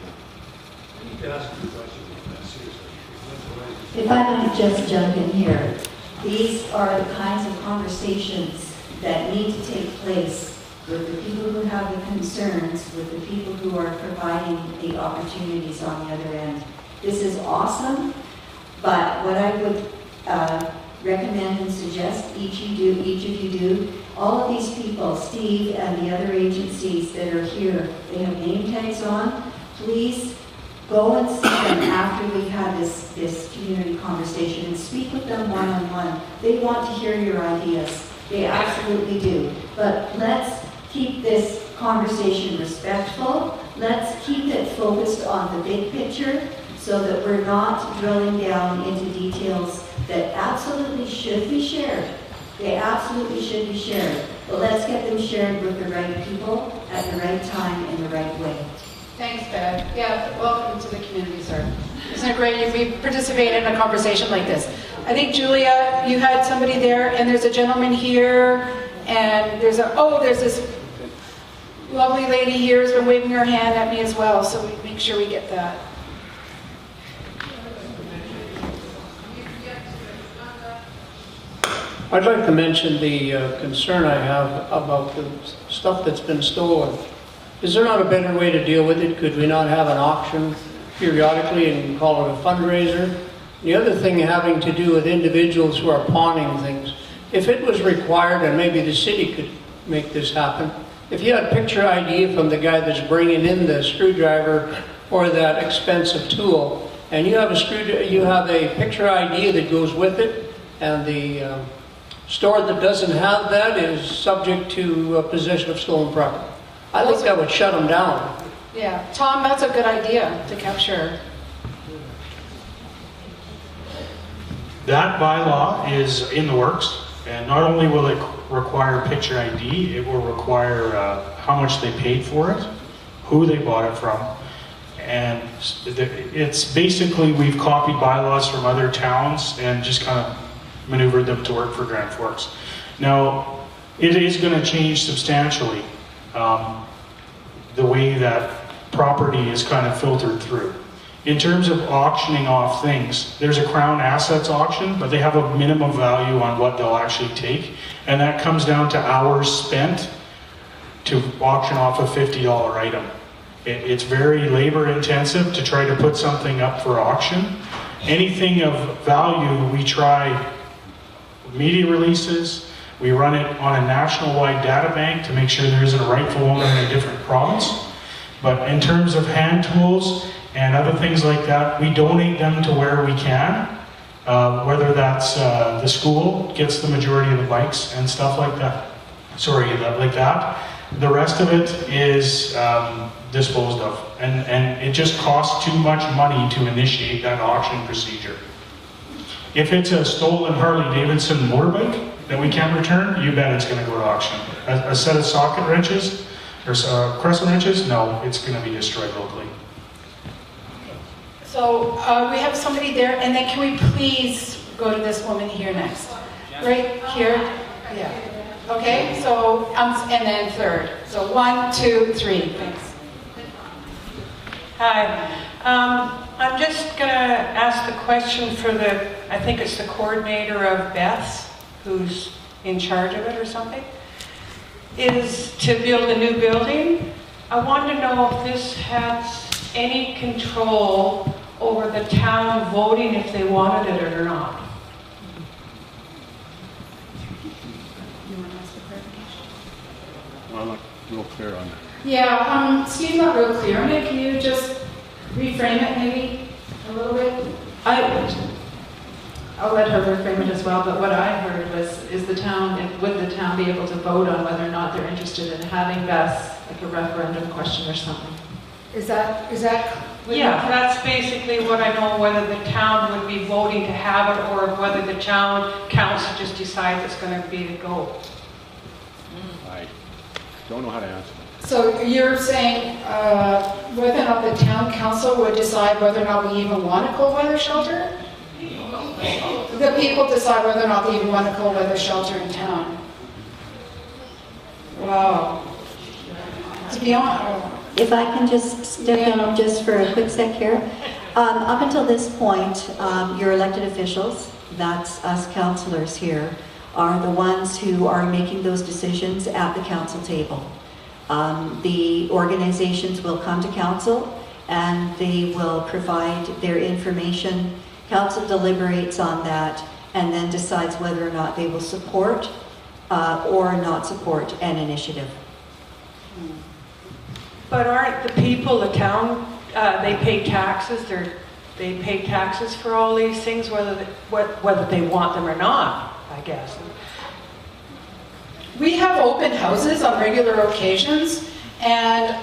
If I might just jump in here, these are the kinds of conversations that need to take place with the people who have the concerns, with the people who are providing the opportunities on the other end. This is awesome, but what I would recommend and suggest each of you do, all of these people, Steve and the other agencies that are here, they have name tags on. Please go and see them after we've had this community conversation and speak with them one-on-one. They want to hear your ideas. They absolutely do. But let's keep this conversation respectful. Let's keep it focused on the big picture so that we're not drilling down into details that absolutely should be shared. They absolutely should be shared. But let's get them shared with the right people at the right time in the right way. Thanks, Bev. Yeah, welcome to the community, sir. Isn't it great if we participate in a conversation like this? I think, Julia, you had somebody there, and there's a gentleman here, and there's this lovely lady here who's been waving her hand at me as well, so we make sure we get that. I'd like to mention the concern I have about the stuff that's been stolen. Is there not a better way to deal with it? Could we not have an auction periodically and call it a fundraiser? The other thing having to do with individuals who are pawning things. If it was required, and maybe the city could make this happen, if you had picture ID from the guy that's bringing in the screwdriver or that expensive tool, and you have a picture ID that goes with it, and the store that doesn't have that is subject to possession of stolen property. I think that would shut them down. Yeah, Tom, that's a good idea to capture. That bylaw is in the works, and not only will it require picture ID, it will require how much they paid for it, who they bought it from, and it's basically we've copied bylaws from other towns and just kind of maneuvered them to work for Grand Forks. Now, it is going to change substantially the way that property is kind of filtered through. In terms of auctioning off things, there's a Crown Assets auction, but they have a minimum value on what they'll actually take, and that comes down to hours spent to auction off a $50 item. It's very labor intensive to try to put something up for auction. Anything of value, we try media releases, we run it on a national-wide data bank to make sure there isn't a rightful owner in a different province. But in terms of hand tools and other things like that, we donate them to where we can, whether that's the school gets the majority of the bikes and stuff like that. Like that. The rest of it is disposed of. And it just costs too much money to initiate that auction procedure. If it's a stolen Harley-Davidson motorbike that we can't return, you bet it's going to go to auction. A set of socket wrenches or crescent wrenches, no, it's going to be destroyed locally. So we have somebody there, and then can we please go to this woman here next? Right here? Yeah. Okay, so, and then third. So 1, 2, 3, thanks. Hi. I'm just going to ask the question for I think it's the coordinator of Beth's, who's in charge of it or something, is to build a new building. I want to know if this has any control over the town voting if they wanted it or not. Well, I'm not real clear on that. Yeah, Steve's not real clear on it. Can you just reframe it maybe a little bit? I'll let her reframe it as well, but what I heard was, would the town be able to vote on whether or not they're interested in having Beth's, like a referendum question or something? Is that? Yeah, that's basically what I know, whether the town would be voting to have it or whether the town council just decides it's going to be the go. I don't know how to answer that. So you're saying whether or not the town council would decide whether or not we even want a cold weather shelter? The people decide whether or not they even want a cold weather shelter in town. Wow. To be honest. If I can just step in just for a quick sec here. Up until this point, your elected officials, that's us councillors here, are the ones who are making those decisions at the council table. The organizations will come to council and they will provide their information. Council deliberates on that and then decides whether or not they will support or not support an initiative. But aren't the people, the town, they pay taxes, they pay taxes for all these things, whether they want them or not, I guess. We have open houses on regular occasions, and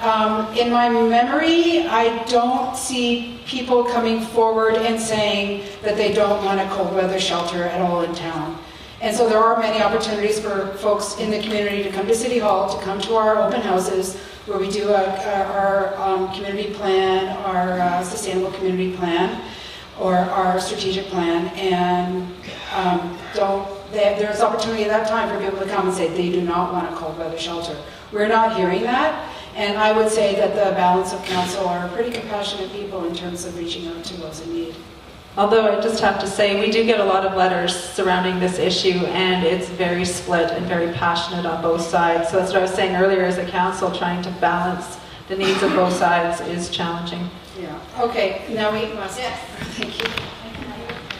in my memory, I don't see people coming forward and saying that they don't want a cold weather shelter at all in town. And so there are many opportunities for folks in the community to come to City Hall, to come to our open houses, where we do our community plan, our sustainable community plan, or our strategic plan, and there's opportunity at that time for people to come and say they do not want a cold weather shelter. We're not hearing that, and I would say that the balance of council are pretty compassionate people in terms of reaching out to those in need. Although I just have to say, we do get a lot of letters surrounding this issue, and it's very split and very passionate on both sides. So that's what I was saying earlier, as a council, trying to balance the needs of both sides is challenging. Yeah. Okay, now we must. Yes. Thank you.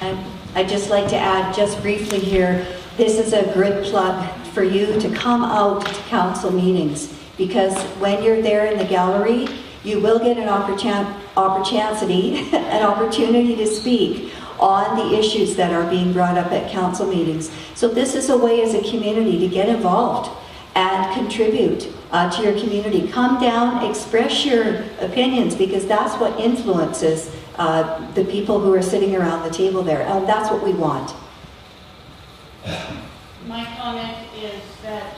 And I'd just like to add just briefly here, this is a good plug for you to come out to council meetings, because when you're there in the gallery, you will get an opportunity to speak on the issues that are being brought up at council meetings. So this is a way as a community to get involved and contribute to your community. Come down, express your opinions, because that's what influences the people who are sitting around the table there, and that's what we want. My comment is that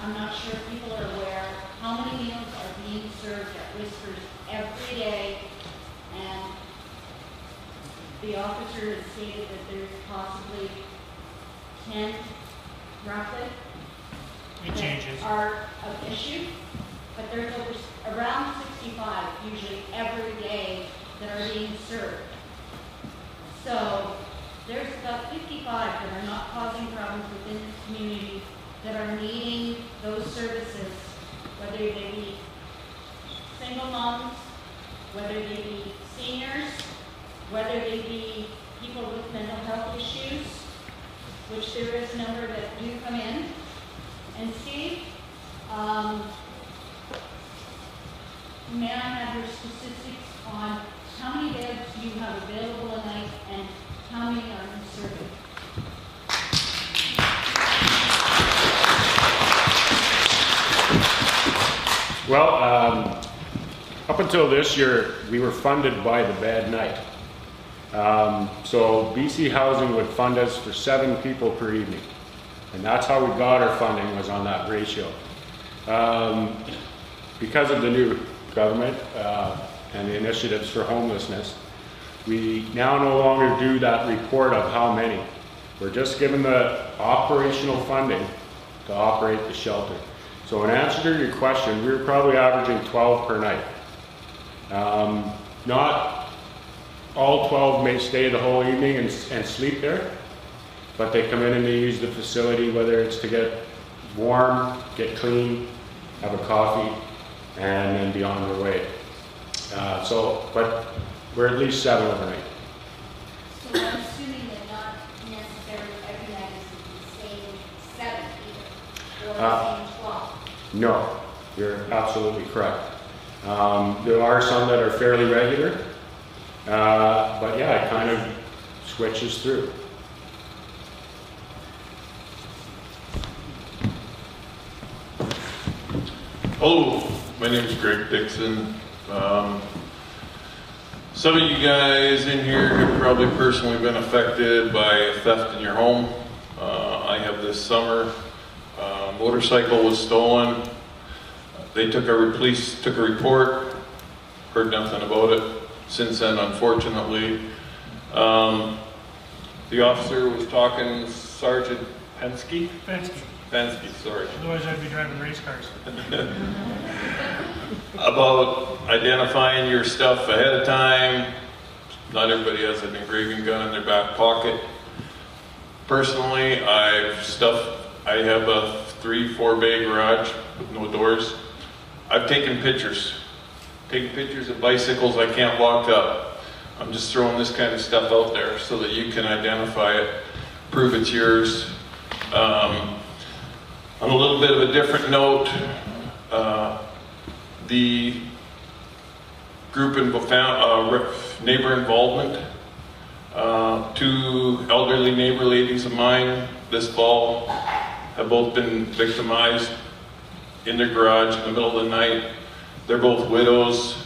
I'm not sure if people are aware how many meals are being served at Whispers every day, and the officer has stated that there's possibly 10, roughly, that are of issue, but there's around 65 usually every day that are being served. So there's about 55 that are not causing problems within this community that are needing those services, whether they be single moms, whether they be seniors, whether they be people with mental health issues, which there is a number that do come in. And Steve, may I have your statistics on how many beds you have available a night and how many are conservative? Well, up until this year, we were funded by the bed night. So BC Housing would fund us for 7 people per evening. And that's how we got our funding, was on that ratio. Because of the new government and the initiatives for homelessness, we now no longer do that report of how many. We're just given the operational funding to operate the shelter. So in answer to your question, we were probably averaging 12 per night. Not all 12 may stay the whole evening and sleep there, but they come in and they use the facility, whether it's to get warm, get clean, have a coffee, and then be on their way. But we're at least 7 overnight. So I'm assuming that not necessarily every night is the same 7 either, or the same 12. No, you're absolutely correct. There are some that are fairly regular, but yeah, it kind of switches through. Hello, my name is Greg Dixon. Some of you guys in here have probably personally been affected by theft in your home. I have this summer. Motorcycle was stolen. They police took a report, heard nothing about it since then, unfortunately. The officer was talking, Sergeant Pensky? Pensky, sorry. Otherwise I'd be driving race cars. About identifying your stuff ahead of time. Not everybody has an engraving gun in their back pocket. Personally, I have a 3-4 bay garage with no doors. I've taken pictures of bicycles I can't walk up. I'm just throwing this kind of stuff out there so that you can identify it, prove it's yours. On a little bit of a different note, the group neighbor involvement. 2 elderly neighbor ladies of mine this fall have both been victimized in their garage in the middle of the night. They're both widows.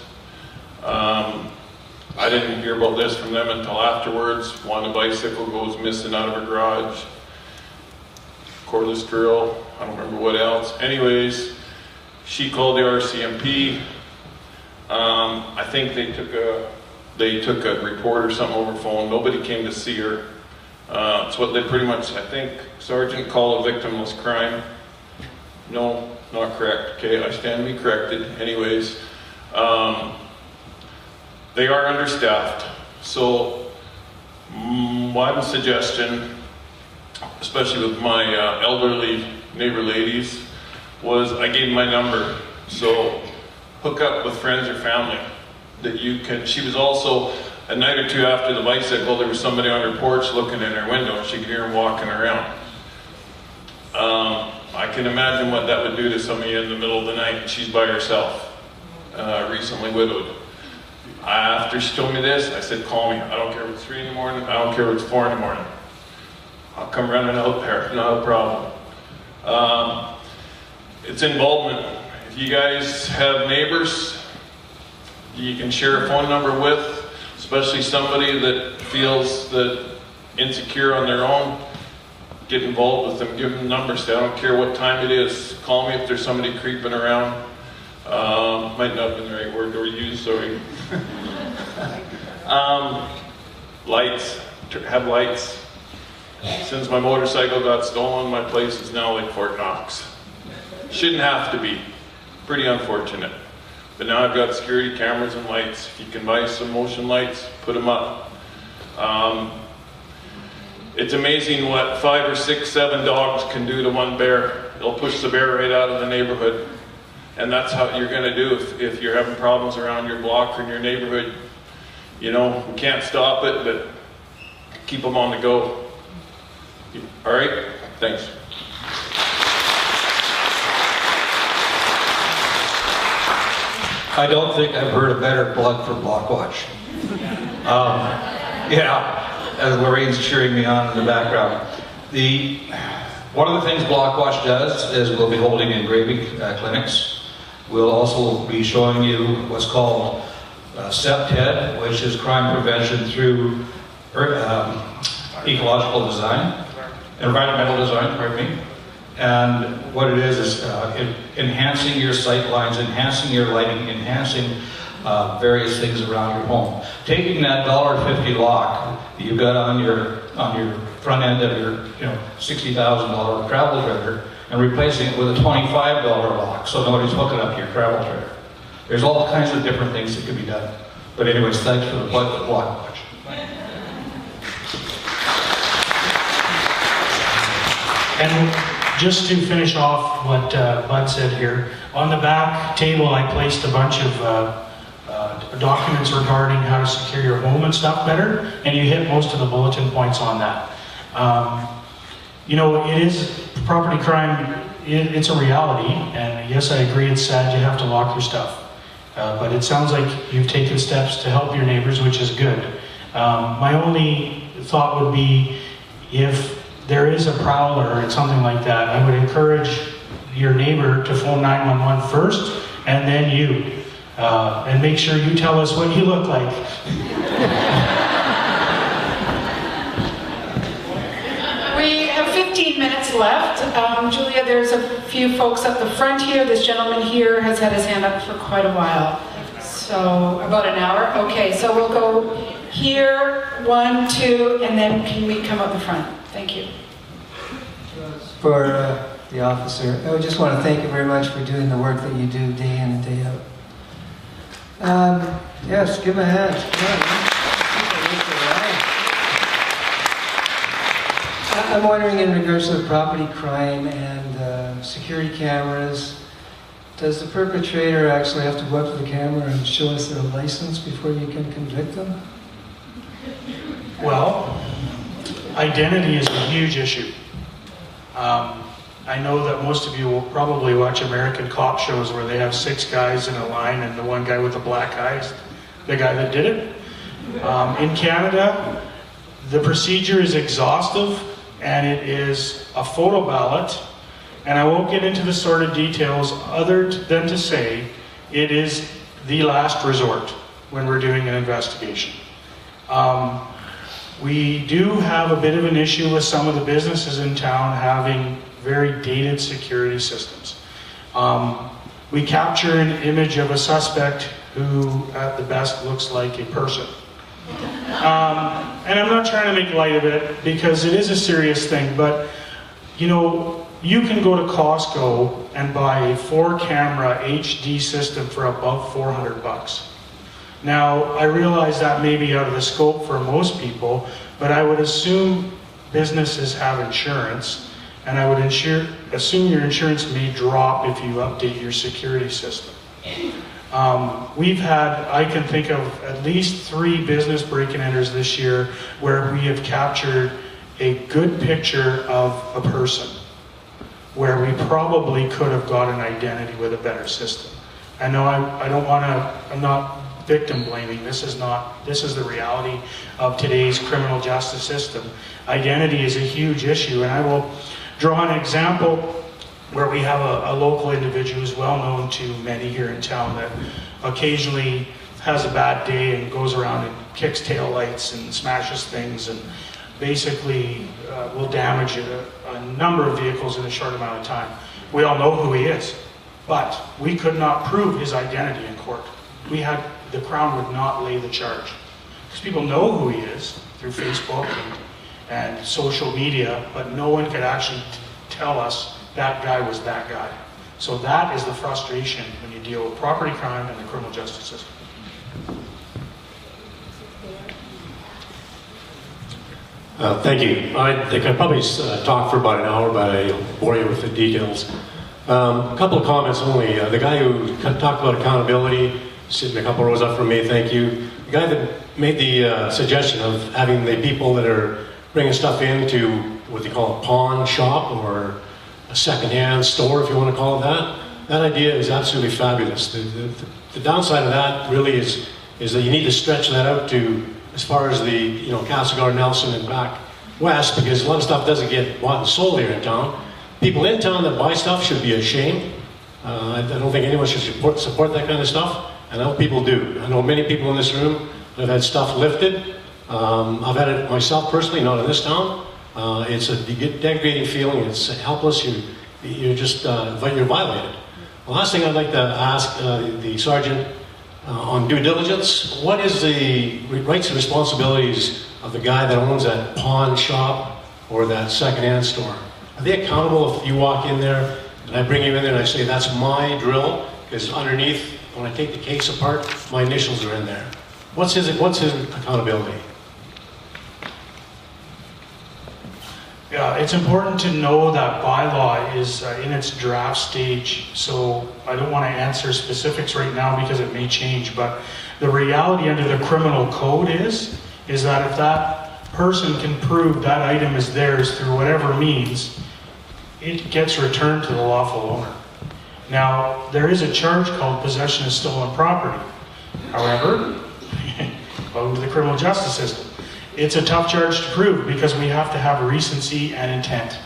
I didn't hear about this from them until afterwards. One, a bicycle goes missing out of her garage. Cordless drill, I don't remember what else. Anyways, she called the RCMP. I think they took a report or something over phone. Nobody came to see her. It's what they pretty much, I think, Sergeant, call a victimless crime. No, not correct. Okay, I stand to be corrected. Anyways, they are understaffed. So, one suggestion, especially with my elderly neighbor ladies, was I gave my number. So, hook up with friends or family that you can. She was also, a night or two after the bicycle, there was somebody on her porch looking in her window and she could hear him walking around. I can imagine what that would do to some of you in the middle of the night, and she's by herself, recently widowed. After she told me this, I said, call me. I don't care if it's 3 in the morning, I don't care if it's 4 in the morning. I'll come running out there, not a problem. It's involvement. If you guys have neighbors you can share a phone number with, especially somebody that feels that insecure on their own, get involved with them, give them numbers. Say, I don't care what time it is, call me if there's somebody creeping around. Might not have been the right word to use, sorry. Lights, have lights. Since my motorcycle got stolen, my place is now like Fort Knox. Shouldn't have to be. Pretty unfortunate. But now I've got security cameras and lights. If you can buy some motion lights, put them up. It's amazing what 5 or 6, 7 dogs can do to one bear. They'll push the bear right out of the neighborhood. And that's how you're going to do if you're having problems around your block or in your neighborhood. You know, we can't stop it, but keep them on the go. All right? Thanks. I don't think I've heard a better plug for Blockwatch. As Lorraine's cheering me on in the background. One of the things Blockwatch does is we'll be holding engraving clinics. We'll also be showing you what's called CEPTED, which is crime prevention through ecological design, environmental design, pardon me. And what it is enhancing your sight lines, enhancing your lighting, enhancing various things around your home. Taking that $1.50 lock that you've got on your front end of your $60,000 travel trailer and replacing it with a $25 lock so nobody's hooking up your travel trailer. There's all kinds of different things that can be done. But anyways, thanks for the plug for Blockwatch. And just to finish off what Bud said here, on the back table I placed a bunch of documents regarding how to secure your home and stuff better, and you hit most of the bulletin points on that. It is property crime, it's a reality, and yes, I agree it's sad you have to lock your stuff. But it sounds like you've taken steps to help your neighbors, which is good. My only thought would be if there is a prowler or something like that, I would encourage your neighbor to phone 911 first, and then you. And make sure you tell us what you look like. We have 15 minutes minutes left. Julia, there's a few folks up the front here. This gentleman here has had his hand up for quite a while. So, about an hour? Okay, so we'll go here, 1, 2, and then can we come up the front? Thank you. For the officer, I just want to thank you very much for doing the work that you do day in and day out. Yes, give him a hand. I'm wondering in regards to the property crime and security cameras, does the perpetrator actually have to go up to the camera and show us their license before you can convict them? Well, identity is a huge issue. I know that most of you will probably watch American cop shows where they have 6 guys in a line and the one guy with the black eyes, the guy that did it. In Canada, the procedure is exhaustive and it is a photo ballot, and I won't get into the sort of details other than to say it is the last resort when we're doing an investigation. We do have a bit of an issue with some of the businesses in town having very dated security systems. We capture an image of a suspect who at the best looks like a person. And I'm not trying to make light of it because it is a serious thing, but you know, you can go to Costco and buy a 4-camera HD system for above $400. Now, I realize that may be out of the scope for most people, but I would assume businesses have insurance, and I would assume your insurance may drop if you update your security system. We've had, I can think of at least 3 business break-and-enters this year where we have captured a good picture of a person, where we probably could have got an identity with a better system. I know I don't want to, I'm not victim blaming. This is the reality of today's criminal justice system. Identity is a huge issue, and I will draw an example where we have a local individual who's well known to many here in town that occasionally has a bad day and goes around and kicks taillights and smashes things and basically will damage a number of vehicles in a short amount of time. We all know who he is, but we could not prove his identity in court. The Crown would not lay the charge. Because people know who he is through Facebook and social media, but no one could actually tell us that guy was that guy. So that is the frustration when you deal with property crime and the criminal justice system. Thank you. I think I probably talked for about an hour, but I bore you with the details. A couple of comments only. The guy who talked about accountability, sitting a couple rows up from me, thank you. The guy that made the suggestion of having the people that are bringing stuff into what they call a pawn shop or a second-hand store, if you want to call it that, that idea is absolutely fabulous. The downside of that really is that you need to stretch that out to as far as the Castlegar, Nelson, and back west, because a lot of stuff doesn't get bought and sold here in town. People in town that buy stuff should be ashamed. I don't think anyone should support that kind of stuff, and I know people do. I know many people in this room that have had stuff lifted. I've had it myself personally, not in this town. It's a degrading feeling. It's helpless. You're just you're violated. The last thing I'd like to ask the sergeant on due diligence: what is the rights and responsibilities of the guy that owns that pawn shop or that second-hand store? Are they accountable if you walk in there and I bring you in there and I say that's my drill? Because underneath, when I take the case apart, my initials are in there. What's his accountability? Yeah, it's important to know that bylaw is in its draft stage, so I don't want to answer specifics right now because it may change, but the reality under the criminal code is that if that person can prove that item is theirs through whatever means, it gets returned to the lawful owner. Now, there is a charge called possession of stolen property. However, according to the criminal justice system, it's a tough charge to prove because we have to have recency and intent.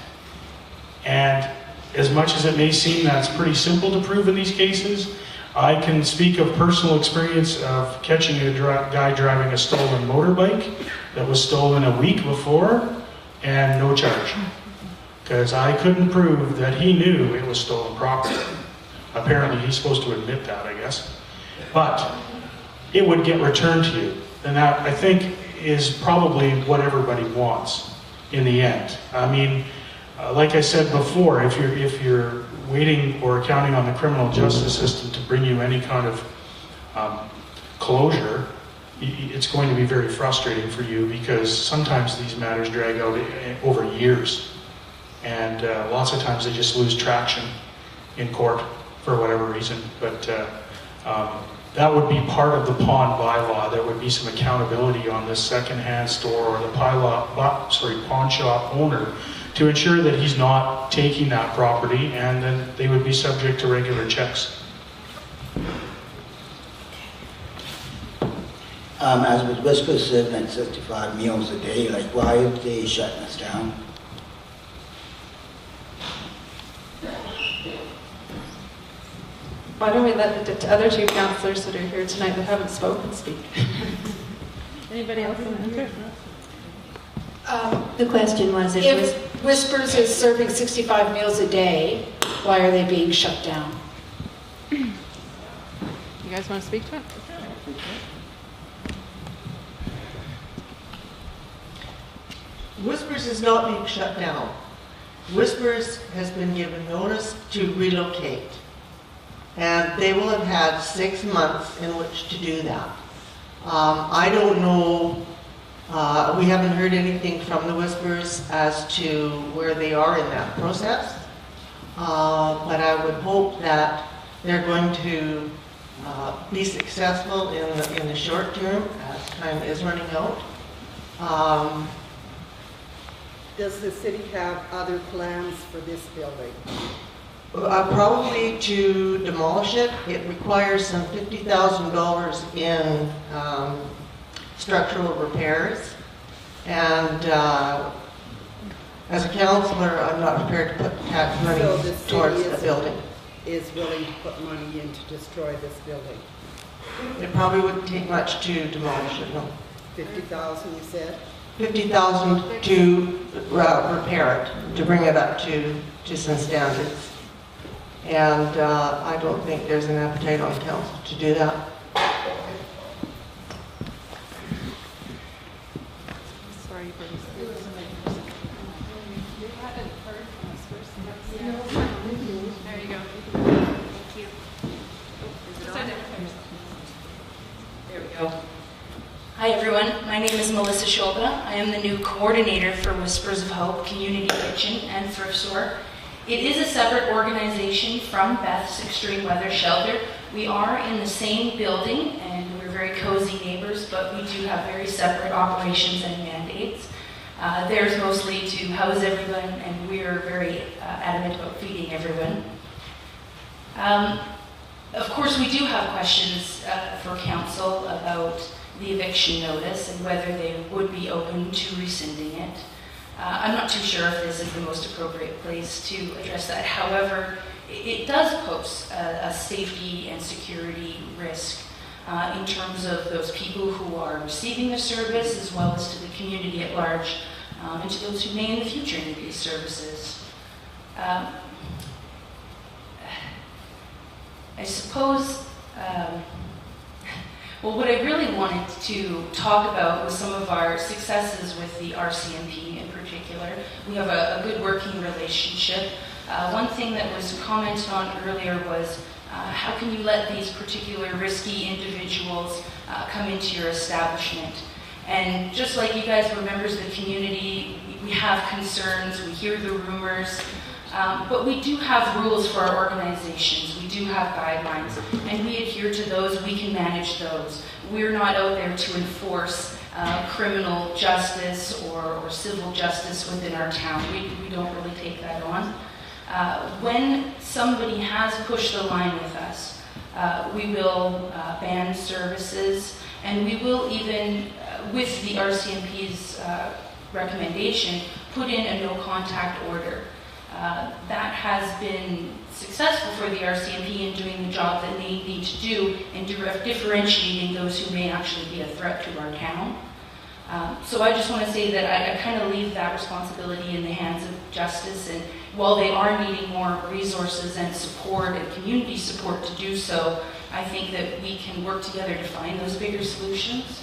And as much as it may seem that's pretty simple to prove in these cases, I can speak of personal experience of catching a guy driving a stolen motorbike that was stolen a week before and no charge. because I couldn't prove that he knew it was stolen property. Apparently, he's supposed to admit that, I guess. But it would get returned to you. And that, I think, is probably what everybody wants in the end. I mean, like I said before, if you're waiting or counting on the criminal justice system to bring you any kind of closure, it's going to be very frustrating for you, because sometimes these matters drag out over years. And lots of times they just lose traction in court for whatever reason. But that would be part of the pawn bylaw. There would be some accountability on the secondhand store or the pawn shop owner to ensure that he's not taking that property, and then they would be subject to regular checks. As with Whispers serving at 65 meals a day, like, why are they shutting us down? Why don't we let the other two councillors that are here tonight that haven't spoken speak? Anybody else want to answer? The question was, If Whispers is serving 65 meals a day, why are they being shut down? You guys want to speak to it? Whispers is not being shut down. Whispers has been given notice to relocate. And they will have had 6 months in which to do that. I don't know, we haven't heard anything from the Whispers as to where they are in that process. But I would hope that they're going to be successful in the short term as time is running out. Does the city have other plans for this building? Probably to demolish it. It requires some $50,000 in structural repairs. And as a councillor, I'm not prepared to put tax money towards the building. Is willing to put money in to destroy this building? It probably wouldn't take much to demolish it, no. 50,000, you said? 50,000 to repair it, to bring it up to some standards. And I don't think there's an appetite on council to do that. Sorry for this. There you go. Thank you. There we go. Hi everyone, my name is Melissa Shulba. I am the new coordinator for Whispers of Hope Community Kitchen and Thrift Store. It is a separate organization from Beth's Extreme Weather Shelter. We are in the same building and we're very cozy neighbors, but we do have very separate operations and mandates. Theirs mostly to house everyone, and we're very adamant about feeding everyone. Of course, we do have questions for council about the eviction notice and whether they would be open to rescinding it. I'm not too sure if this is the most appropriate place to address that. However, it does pose a safety and security risk in terms of those people who are receiving the service, as well as to the community at large, and to those who may in the future need these services. I suppose, well, what I really wanted to talk about was some of our successes with the RCMP in particular. We have a good working relationship. One thing that was commented on earlier was how can you let these particular risky individuals come into your establishment? And just like you guys were members of the community, we have concerns, we hear the rumors, but we do have rules for our organizations. We do have guidelines, and we adhere to those. We can manage those. We're not out there to enforce criminal justice or civil justice within our town. We don't really take that on. When somebody has pushed the line with us, we will ban services, and we will even, with the RCMP's recommendation, put in a no-contact order. That has been successful for the RCMP in doing the job that they need to do and differentiating those who may actually be a threat to our town. So I just want to say that I kind of leave that responsibility in the hands of justice, and while they are needing more resources and support and community support to do so, I think that we can work together to find those bigger solutions.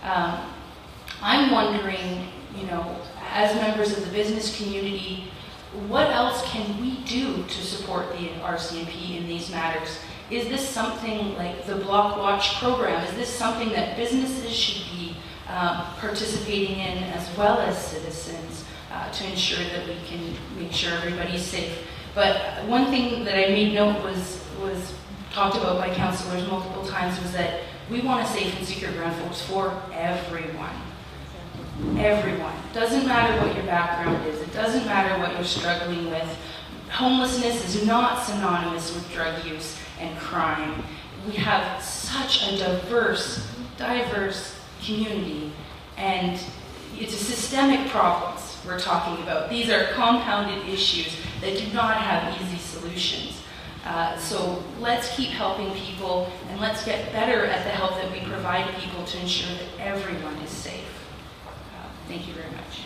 I'm wondering, you know, as members of the business community, what else can we do to support the RCMP in these matters? Is this something like the Block Watch program? Is this something that businesses should be participating in as well as citizens to ensure that we can make sure everybody's safe? But one thing that I made note was talked about by councillors multiple times was that we want a safe and secure Grand Forks for everyone. Everyone. Doesn't matter what your background is. It doesn't matter what you're struggling with. Homelessness is not synonymous with drug use and crime. We have such a diverse community, and it's a systemic problems we're talking about. These are compounded issues that do not have easy solutions. So let's keep helping people, and let's get better at the help that we provide people to ensure that everyone is safe. Thank you very much.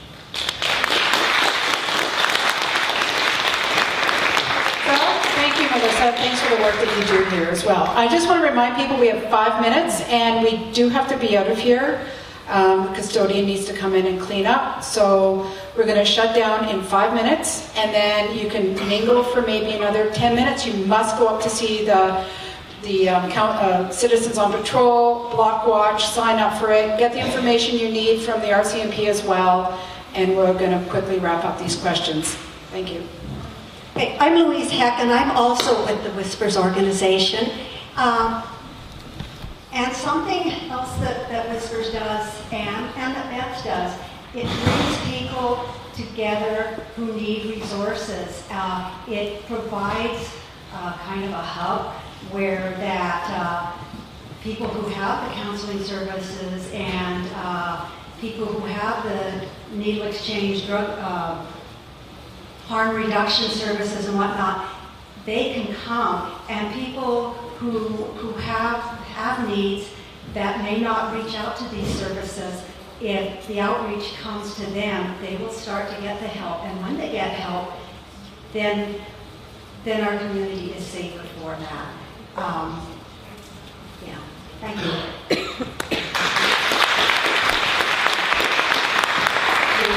Well, thank you, Melissa. Thanks for the work that you do here as well. I just want to remind people we have 5 minutes, and we do have to be out of here. Custodian needs to come in and clean up. So we're going to shut down in 5 minutes, and then you can mingle for maybe another 10 minutes. You must go up to see the Citizens on Patrol, Block Watch, sign up for it, get the information you need from the RCMP as well, and we're going to quickly wrap up these questions. Thank you. Okay, I'm Louise Heck, and I'm also with the Whispers organization. And something else that Whispers does, and that Beth does, it brings people together who need resources. It provides kind of a hub where that people who have the counseling services and people who have the needle exchange, drug harm reduction services and whatnot, they can come, and people who have needs that may not reach out to these services, if the outreach comes to them, they will start to get the help, and when they get help, then our community is safer for that. Yeah, thank you.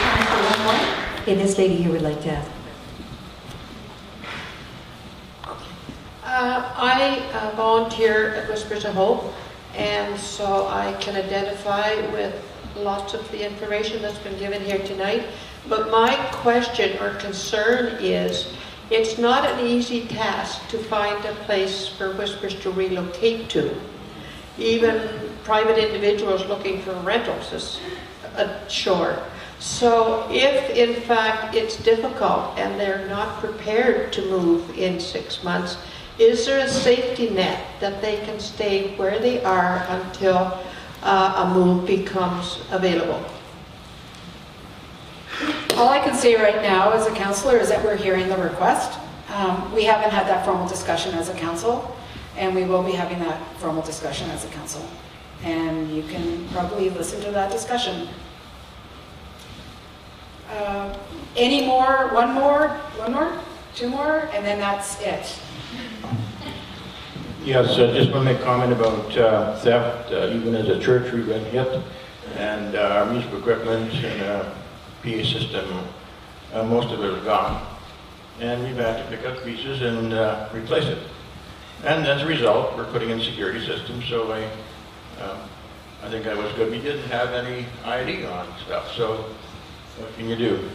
Time for one more. Okay, this lady here would like to ask. I volunteer at Whispers of Hope, and so I can identify with lots of the information that's been given here tonight. But my question or concern is, it's not an easy task to find a place for Whispers to relocate to. Even private individuals looking for rentals is short. So if in fact it's difficult and they're not prepared to move in 6 months, is there a safety net that they can stay where they are until a move becomes available? All I can say right now as a councillor is that we're hearing the request. We haven't had that formal discussion as a council, and we will be having that formal discussion as a council. And you can probably listen to that discussion. Any more? One more? Two more? And then that's it. Yes, just want to make a comment about theft. Even as a church, we've been hit, and our musical equipment and PA system, most of it is gone. And we've had to pick up pieces and replace it. And as a result, we're putting in security systems, so I think that was good. We didn't have any ID on stuff, so what can you do?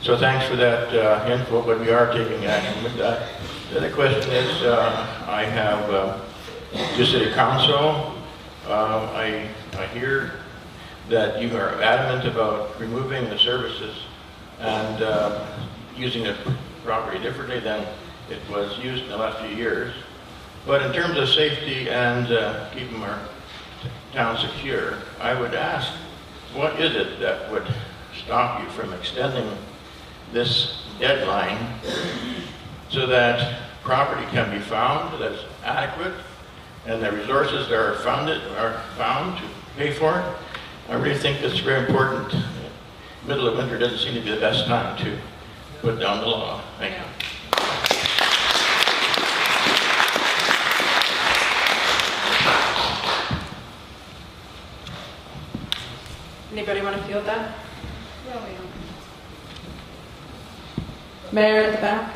So thanks for that info, but we are taking action with that. The other question is, I have just City Council. I hear that you are adamant about removing the services and using the property differently than it was used in the last few years. But in terms of safety and keeping our town secure, I would ask, what is it that would stop you from extending this deadline so that property can be found that's adequate and the resources that are found to pay for it, I really think it's very important. Middle of winter doesn't seem to be the best time to put down the law. Thank you. Anybody want to field that? Mayor at the back.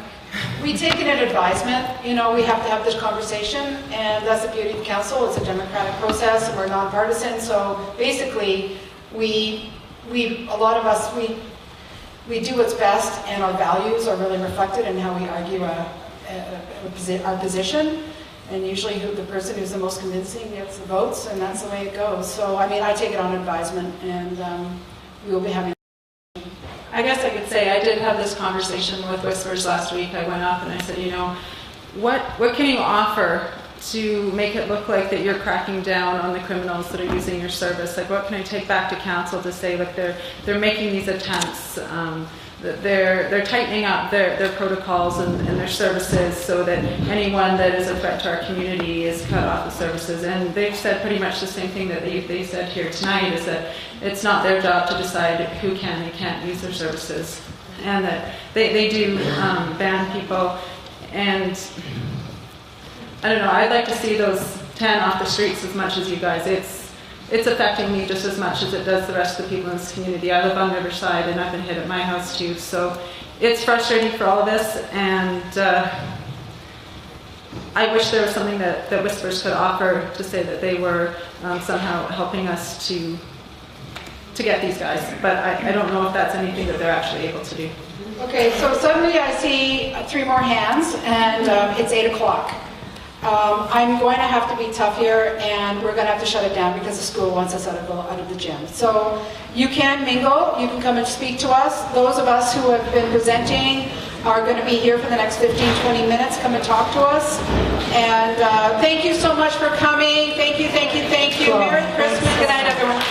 We take it at advisement. You know, we have to have this conversation, and that's the beauty of council. It's a democratic process, and we're nonpartisan. So basically, a lot of us, we do what's best, and our values are really reflected in how we argue our position. And usually the person who's the most convincing gets the votes, and that's the way it goes. So, I mean, I take it on advisement, and we will be having... I guess I could say I did have this conversation with Whispers last week. I went up and I said, you know, what can you offer to make it look like that you're cracking down on the criminals that are using your service? Like, what can I take back to council to say, look, they're making these attempts, that they're tightening up their protocols and their services so that anyone that is a threat to our community is cut off the services. And they've said pretty much the same thing that they said here tonight, is that it's not their job to decide who can and can't use their services. And that they do ban people. And I don't know, I'd like to see those 10 off the streets as much as you guys. It's affecting me just as much as it does the rest of the people in this community. I live on Riverside and I've been hit at my house too. So it's frustrating for all of us, and I wish there was something that Whispers could offer to say that they were somehow helping us to get these guys. But I don't know if that's anything that they're actually able to do. Okay, so suddenly I see 3 more hands, and it's 8 o'clock. I'm going to have to be tough here, and we're going to have to shut it down because the school wants us out of the gym. So you can mingle, you can come and speak to us. Those of us who have been presenting are going to be here for the next 15-20 minutes. Come and talk to us. And thank you so much for coming. Thank you, thank you, thank you. Merry Christmas. Good night, everyone.